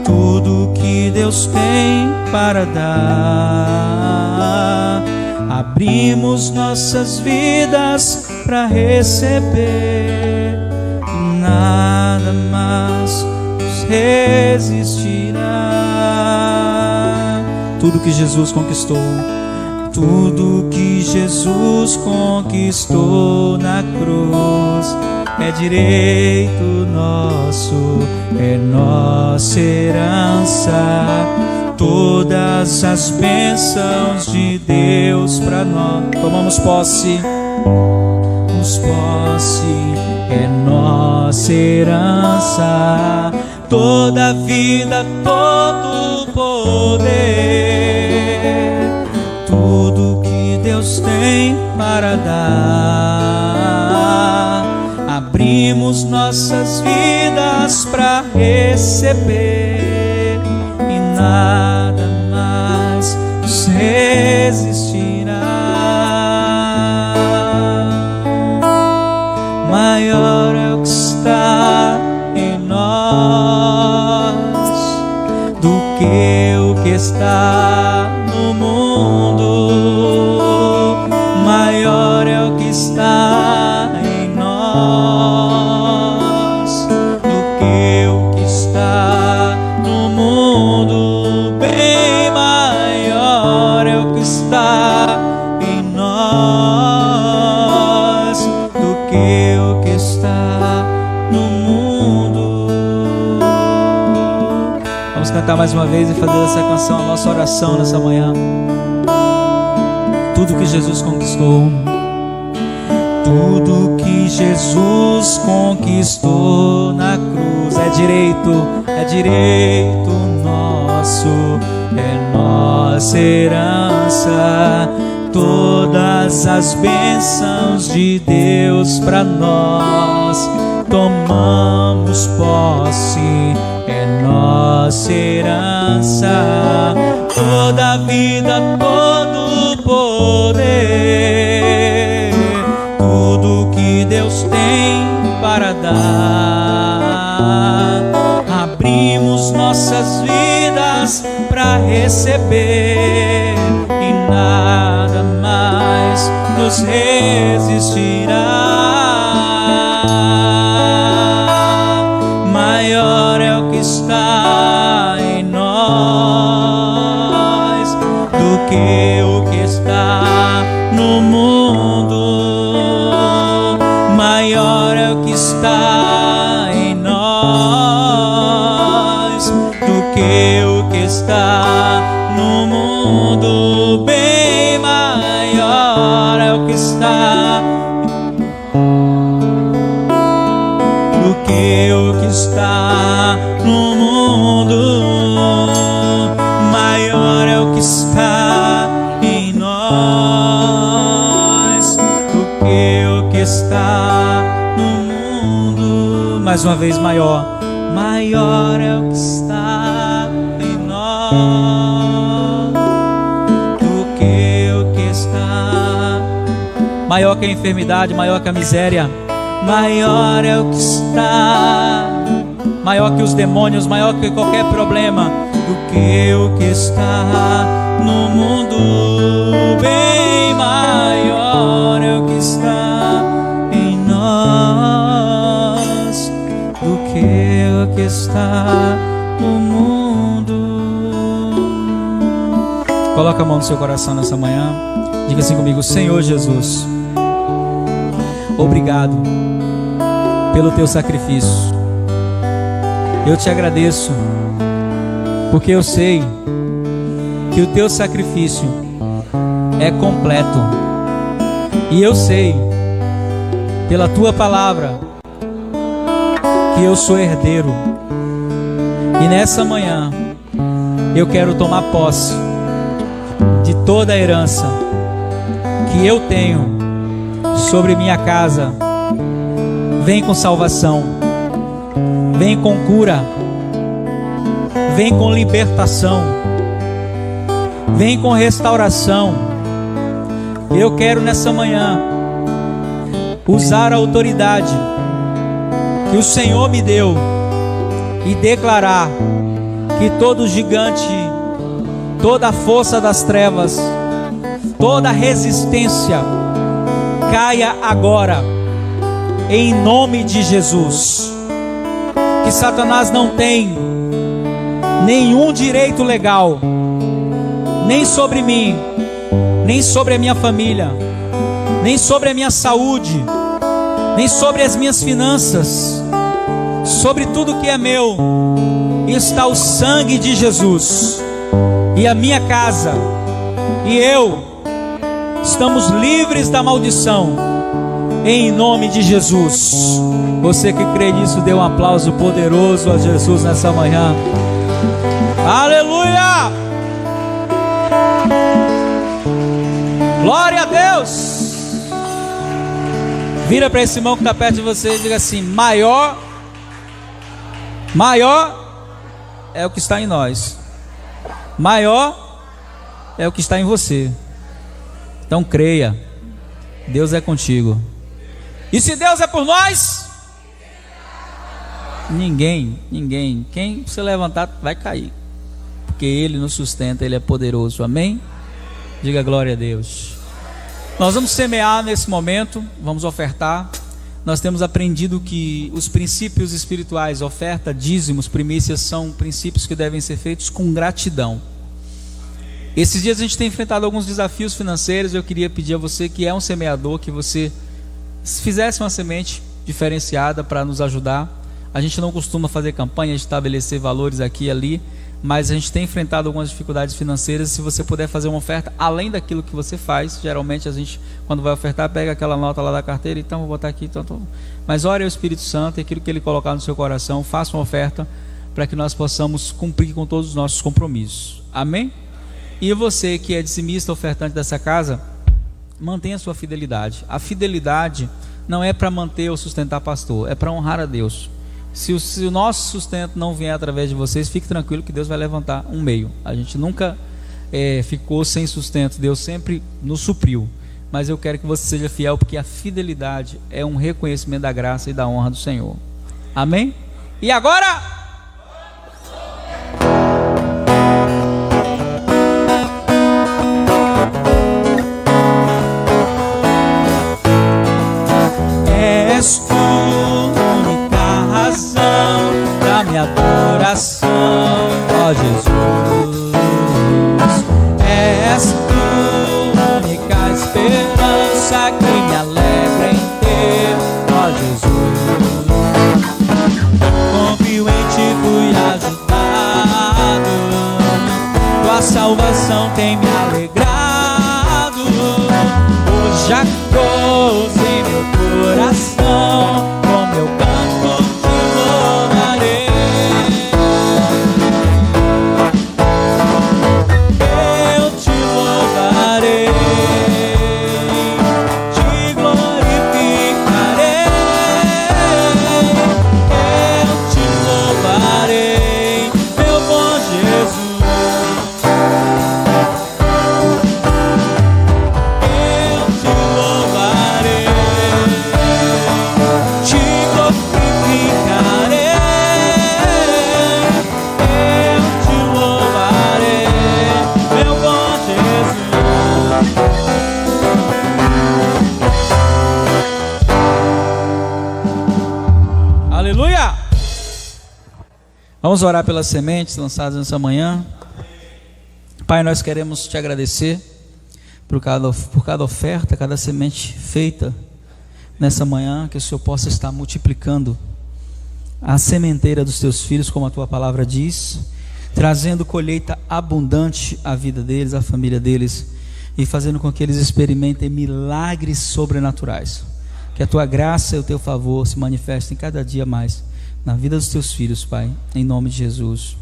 tudo que Deus tem para dar, abrimos nossas vidas para receber. Nada mais nos resistirá. Tudo que Jesus conquistou, tudo que Jesus conquistou na cruz é direito nosso, é nossa herança. Todas as bênçãos de Deus para nós, tomamos posse, é nossa nossa herança, toda vida, todo poder, tudo que Deus tem para dar. Abrimos nossas vidas para receber e nada mais nos resistirá. Maior é o que está em nós do que o que está no mundo. Maior é o que está em nós do que o que está no mundo. Bem maior é o que está em nós do que o que está no mundo. Vamos cantar mais uma vez e fazer essa canção a nossa oração nessa manhã. Tudo que Jesus conquistou, tudo que Jesus conquistou na cruz é direito nosso, é nossa herança. Todas as bênçãos de Deus para nós tomamos posse, é nossa herança. Toda vida, todo poder, tudo que Deus tem para dar. Abrimos nossas vidas para receber e nada mais nos resistirá. Maior é o que está em nós do que o que está no mundo. Maior é o que está em nós do que o que está no mundo. Bem maior é o que está do que o que está no mundo. Maior é o que está em nós do que o que está no mundo. Mais uma vez, maior. Maior é o que está em nós do que o que está. Maior que a enfermidade, maior que a miséria. Maior é o que está, maior que os demônios, maior que qualquer problema, do que o que está no mundo. Bem maior é o que está em nós do que o que está no mundo. Coloca a mão no seu coração nessa manhã. Diga assim comigo: Senhor Jesus, obrigado pelo teu sacrifício. Eu te agradeço porque eu sei que o teu sacrifício é completo. E eu sei pela tua palavra que eu sou herdeiro. E nessa manhã eu quero tomar posse de toda a herança que eu tenho sobre minha casa. Vem com salvação, vem com cura, vem com libertação, vem com restauração. Eu quero nessa manhã usar a autoridade que o Senhor me deu e declarar que todo gigante, toda a força das trevas, toda resistência caia agora, em nome de Jesus. Que Satanás não tem nenhum direito legal, nem sobre mim, nem sobre a minha família, nem sobre a minha saúde, nem sobre as minhas finanças. Sobre tudo que é meu está o sangue de Jesus. E a minha casa e eu estamos livres da maldição. em nome de Jesus. Você que crê nisso, dê um aplauso poderoso a Jesus nessa manhã. Aleluia! Glória a Deus! Vira para esse irmão que está perto de você e diga assim: maior é o que está em nós, maior é o que está em você. Então creia, Deus é contigo. E se Deus é por nós, ninguém, quem se levantar vai cair, porque Ele nos sustenta, Ele é poderoso. Amém? Diga glória a Deus. Nós vamos semear nesse momento, vamos ofertar. Nós temos aprendido que os princípios espirituais, oferta, dízimos, primícias, são princípios que devem ser feitos com gratidão. Esses dias a gente tem enfrentado alguns desafios financeiros. Eu queria pedir a você que é um semeador, que você fizesse uma semente diferenciada para nos ajudar. A gente não costuma fazer campanha de estabelecer valores aqui e ali, mas a gente tem enfrentado algumas dificuldades financeiras. Se você puder fazer uma oferta além daquilo que você faz, geralmente a gente, quando vai ofertar, pega aquela nota lá da carteira, então vou botar aqui, mas ore ao Espírito Santo, e aquilo que Ele colocar no seu coração, faça uma oferta para que nós possamos cumprir com todos os nossos compromissos. Amém? E você que é dizimista, ofertante dessa casa, mantenha a sua fidelidade. A fidelidade não é para manter ou sustentar pastor, é para honrar a Deus. Se o nosso sustento não vier através de vocês, fique tranquilo que Deus vai levantar um meio. A gente nunca ficou sem sustento, Deus sempre nos supriu. Mas eu quero que você seja fiel, porque a fidelidade é um reconhecimento da graça e da honra do Senhor. Amém? E agora? És tu única razão da minha adoração, ó Jesus. És tu única esperança que me alegra em ter, ó Jesus. Confio em ti, fui ajudado, tua salvação tem me alegrado. Hoje acordou em meu coração, com meu canto te louvarei. Eu te louvarei, te glorificarei. Eu te louvarei, meu bom Jesus. Vamos orar pelas sementes lançadas nessa manhã. Pai, nós queremos te agradecer por cada oferta, cada semente feita nessa manhã, que o Senhor possa estar multiplicando a sementeira dos teus filhos, como a tua palavra diz, trazendo colheita abundante à vida deles, à família deles, e fazendo com que eles experimentem milagres sobrenaturais. Que a tua graça e o teu favor se manifestem cada dia mais na vida dos teus filhos, Pai, em nome de Jesus,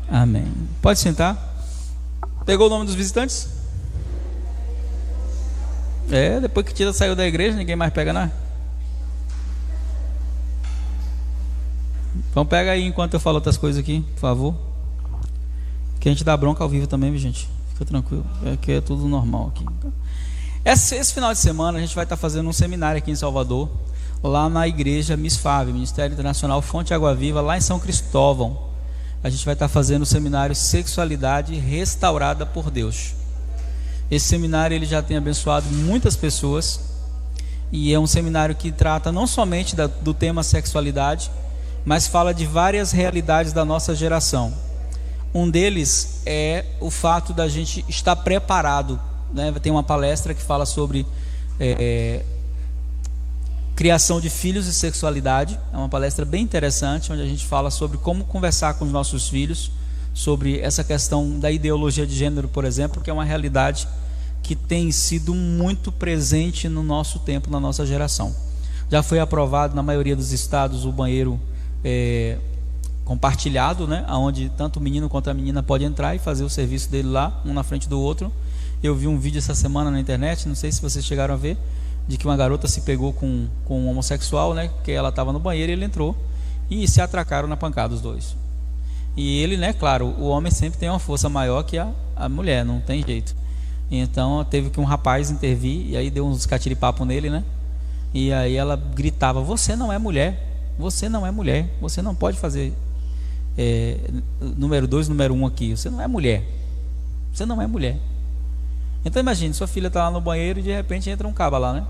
amém. Pode sentar. Pegou o nome dos visitantes? Depois que Tita saiu da igreja, ninguém mais pega nada. Então pega aí enquanto eu falo outras coisas aqui, por favor. Que a gente dá bronca ao vivo também, viu, gente? Fica tranquilo, que é tudo normal aqui. Esse final de semana a gente vai estar fazendo um seminário aqui em Salvador, lá na igreja MISFAV, Ministério Internacional Fonte Água Viva, lá em São Cristóvão. A gente vai estar fazendo o seminário Sexualidade Restaurada por Deus. Esse seminário ele já tem abençoado muitas pessoas, e é um seminário que trata não somente do tema sexualidade, mas fala de várias realidades da nossa geração. Um deles é o fato da gente estar preparado, né? Tem uma palestra que fala sobre criação de filhos e sexualidade. É uma palestra bem interessante, onde a gente fala sobre como conversar com os nossos filhos sobre essa questão da ideologia de gênero, por exemplo, que é uma realidade que tem sido muito presente no nosso tempo, na nossa geração. Já foi aprovado na maioria dos estados o banheiro compartilhado, né? Onde tanto o menino quanto a menina pode entrar e fazer o serviço dele lá, um na frente do outro. Eu vi um vídeo essa semana na internet, não sei se vocês chegaram a ver, de que uma garota se pegou com um homossexual, né? Que ela estava no banheiro e ele entrou e se atracaram na pancada os dois. E ele, né? Claro, o homem sempre tem uma força maior que a mulher, não tem jeito. Então teve que um rapaz intervir e aí deu uns catiripapo nele, né? E aí ela gritava: você não é mulher, você não é mulher, você não pode fazer número 2, número 1 aqui, você não é mulher, você não é mulher. Então imagine, sua filha está lá no banheiro e de repente entra um caba lá, né?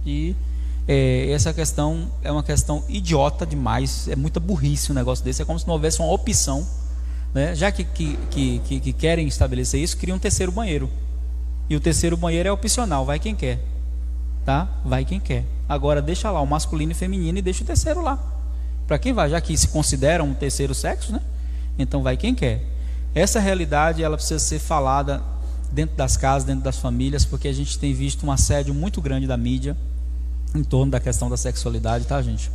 E essa questão é uma questão idiota demais, é muita burrice um negócio desse, é como se não houvesse uma opção, né? Já que querem estabelecer isso, cria um terceiro banheiro, e o terceiro banheiro é opcional, vai quem quer, tá? Vai quem quer. Agora deixa lá o masculino e feminino e deixa o terceiro lá, para quem vai, já que se considera um terceiro sexo, né? Então vai quem quer. Essa realidade ela precisa ser falada dentro das casas, dentro das famílias, porque a gente tem visto um assédio muito grande da mídia em torno da questão da sexualidade, tá, gente?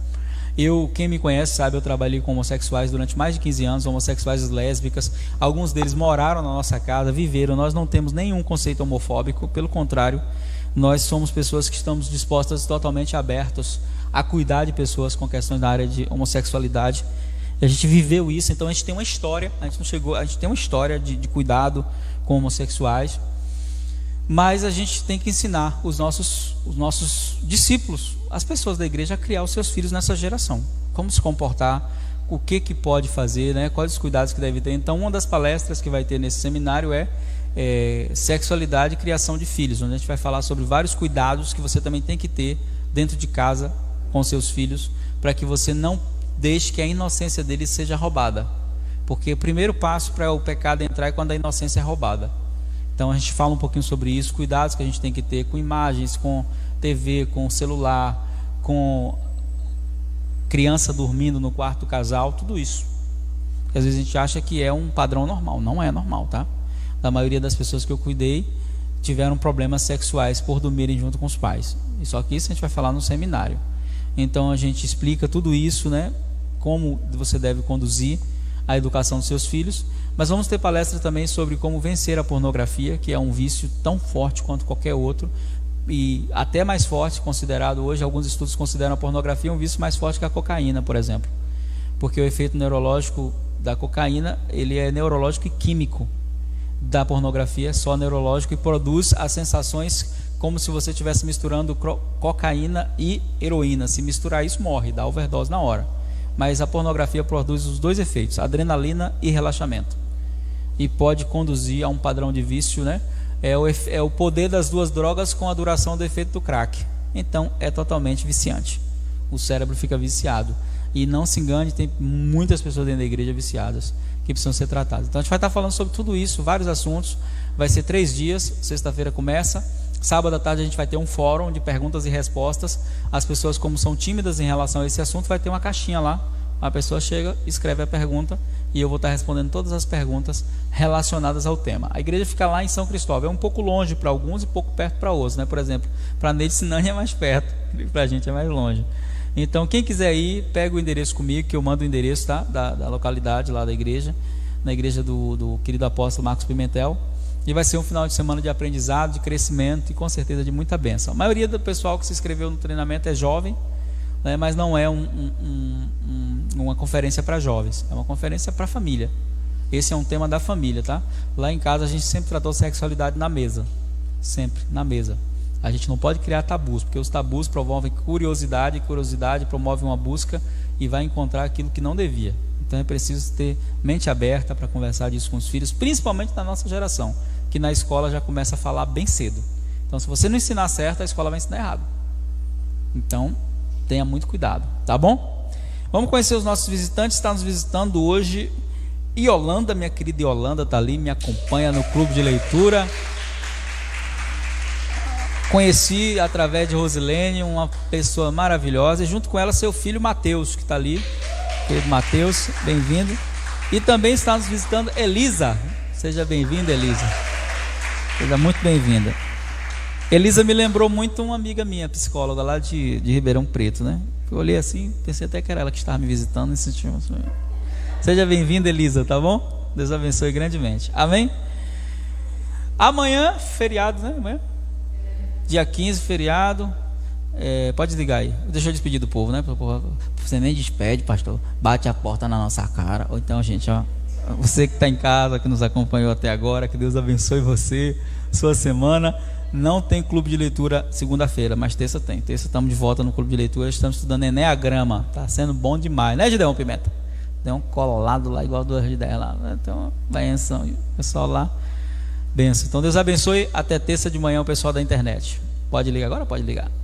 Quem me conhece sabe, eu trabalhei com homossexuais durante mais de 15 anos, homossexuais lésbicas, alguns deles moraram na nossa casa, viveram, nós não temos nenhum conceito homofóbico, pelo contrário, nós somos pessoas que estamos dispostas, totalmente abertos a cuidar de pessoas com questões da área de homossexualidade. A gente viveu isso, então a gente tem uma história, a gente tem uma história de cuidado com homossexuais, mas a gente tem que ensinar os nossos discípulos, as pessoas da igreja, a criar os seus filhos nessa geração, como se comportar, o que pode fazer, né? Quais os cuidados que deve ter. Então uma das palestras que vai ter nesse seminário é sexualidade e criação de filhos, onde a gente vai falar sobre vários cuidados que você também tem que ter dentro de casa com seus filhos, para que você não deixe que a inocência deles seja roubada, porque o primeiro passo para o pecado entrar é quando a inocência é roubada. Então a gente fala um pouquinho sobre isso, cuidados que a gente tem que ter com imagens, com TV, com celular, com criança dormindo no quarto do casal, tudo isso. Porque às vezes a gente acha que é um padrão normal, não é normal, tá? A maioria das pessoas que eu cuidei tiveram problemas sexuais por dormirem junto com os pais. E só que isso a gente vai falar no seminário. Então a gente explica tudo isso, né? Como você deve conduzir a educação dos seus filhos. Mas vamos ter palestra também sobre como vencer a pornografia, que é um vício tão forte quanto qualquer outro, e até mais forte considerado hoje. Alguns estudos consideram a pornografia um vício mais forte que a cocaína, por exemplo, porque o efeito neurológico da cocaína, ele é neurológico e químico. Da pornografia é só neurológico e produz as sensações como se você estivesse misturando cocaína e heroína. Se misturar isso, morre, dá overdose na hora. Mas a pornografia produz os dois efeitos, adrenalina e relaxamento, e pode conduzir a um padrão de vício, né? É o poder das duas drogas com a duração do efeito do crack. Então é totalmente viciante, o cérebro fica viciado. E não se engane, tem muitas pessoas dentro da igreja viciadas que precisam ser tratadas. Então a gente vai estar falando sobre tudo isso, vários assuntos. Vai ser 3 dias, sexta-feira começa, sábado à tarde a gente vai ter um fórum de perguntas e respostas. As pessoas, como são tímidas em relação a esse assunto, vai ter uma caixinha lá, a pessoa chega, escreve a pergunta e eu vou estar respondendo todas as perguntas relacionadas ao tema. A igreja fica lá em São Cristóvão, é um pouco longe para alguns e pouco perto para outros, né? Por exemplo, para Neide Sinani é mais perto, para a gente é mais longe. Então quem quiser ir, pega o endereço comigo, que eu mando o endereço, tá? da localidade lá da igreja, na igreja do querido apóstolo Marcos Pimentel. E vai ser um final de semana de aprendizado, de crescimento e com certeza de muita bênção. A maioria do pessoal que se inscreveu no treinamento é jovem, né? Mas não é uma conferência para jovens, é uma conferência para família. Esse é um tema da família, tá? Lá em casa a gente sempre tratou sexualidade na mesa, sempre na mesa. A gente não pode criar tabus, porque os tabus promovem curiosidade, e curiosidade promove uma busca e vai encontrar aquilo que não devia. Então é preciso ter mente aberta para conversar disso com os filhos, principalmente na nossa geração, que na escola já começa a falar bem cedo. Então se você não ensinar certo, a escola vai ensinar errado. Então tenha muito cuidado, tá bom? Vamos conhecer os nossos visitantes. Está nos visitando hoje Yolanda, minha querida Yolanda está ali, me acompanha no clube de leitura. Conheci através de Rosilene, uma pessoa maravilhosa, e junto com ela seu filho Mateus, que está ali. Querido Mateus, bem-vindo. E também está nos visitando Elisa. Seja bem-vinda, Elisa. Seja muito bem-vinda. Elisa me lembrou muito uma amiga minha, psicóloga lá de Ribeirão Preto, né? Eu olhei assim, pensei até que era ela que estava me visitando e senti um... Seja bem-vinda, Elisa, tá bom? Deus abençoe grandemente. Amém? Amanhã, feriado, né? Amanhã? Dia 15, feriado. Pode ligar aí. Deixa eu despedir do povo, né? Você nem despede, pastor. Bate a porta na nossa cara. Ou então, gente, ó, você que está em casa, que nos acompanhou até agora, que Deus abençoe você, sua semana. Não tem clube de leitura segunda-feira, mas terça tem. Terça estamos de volta no clube de leitura. Estamos estudando Eneagrama. Está sendo bom demais, né, Gideão Pimenta? Tem um colado lá, igual 2 de 10 lá. Então, benção. O pessoal lá, benção. Então, Deus abençoe. Até terça de manhã, o pessoal da internet. Pode ligar agora? Pode ligar.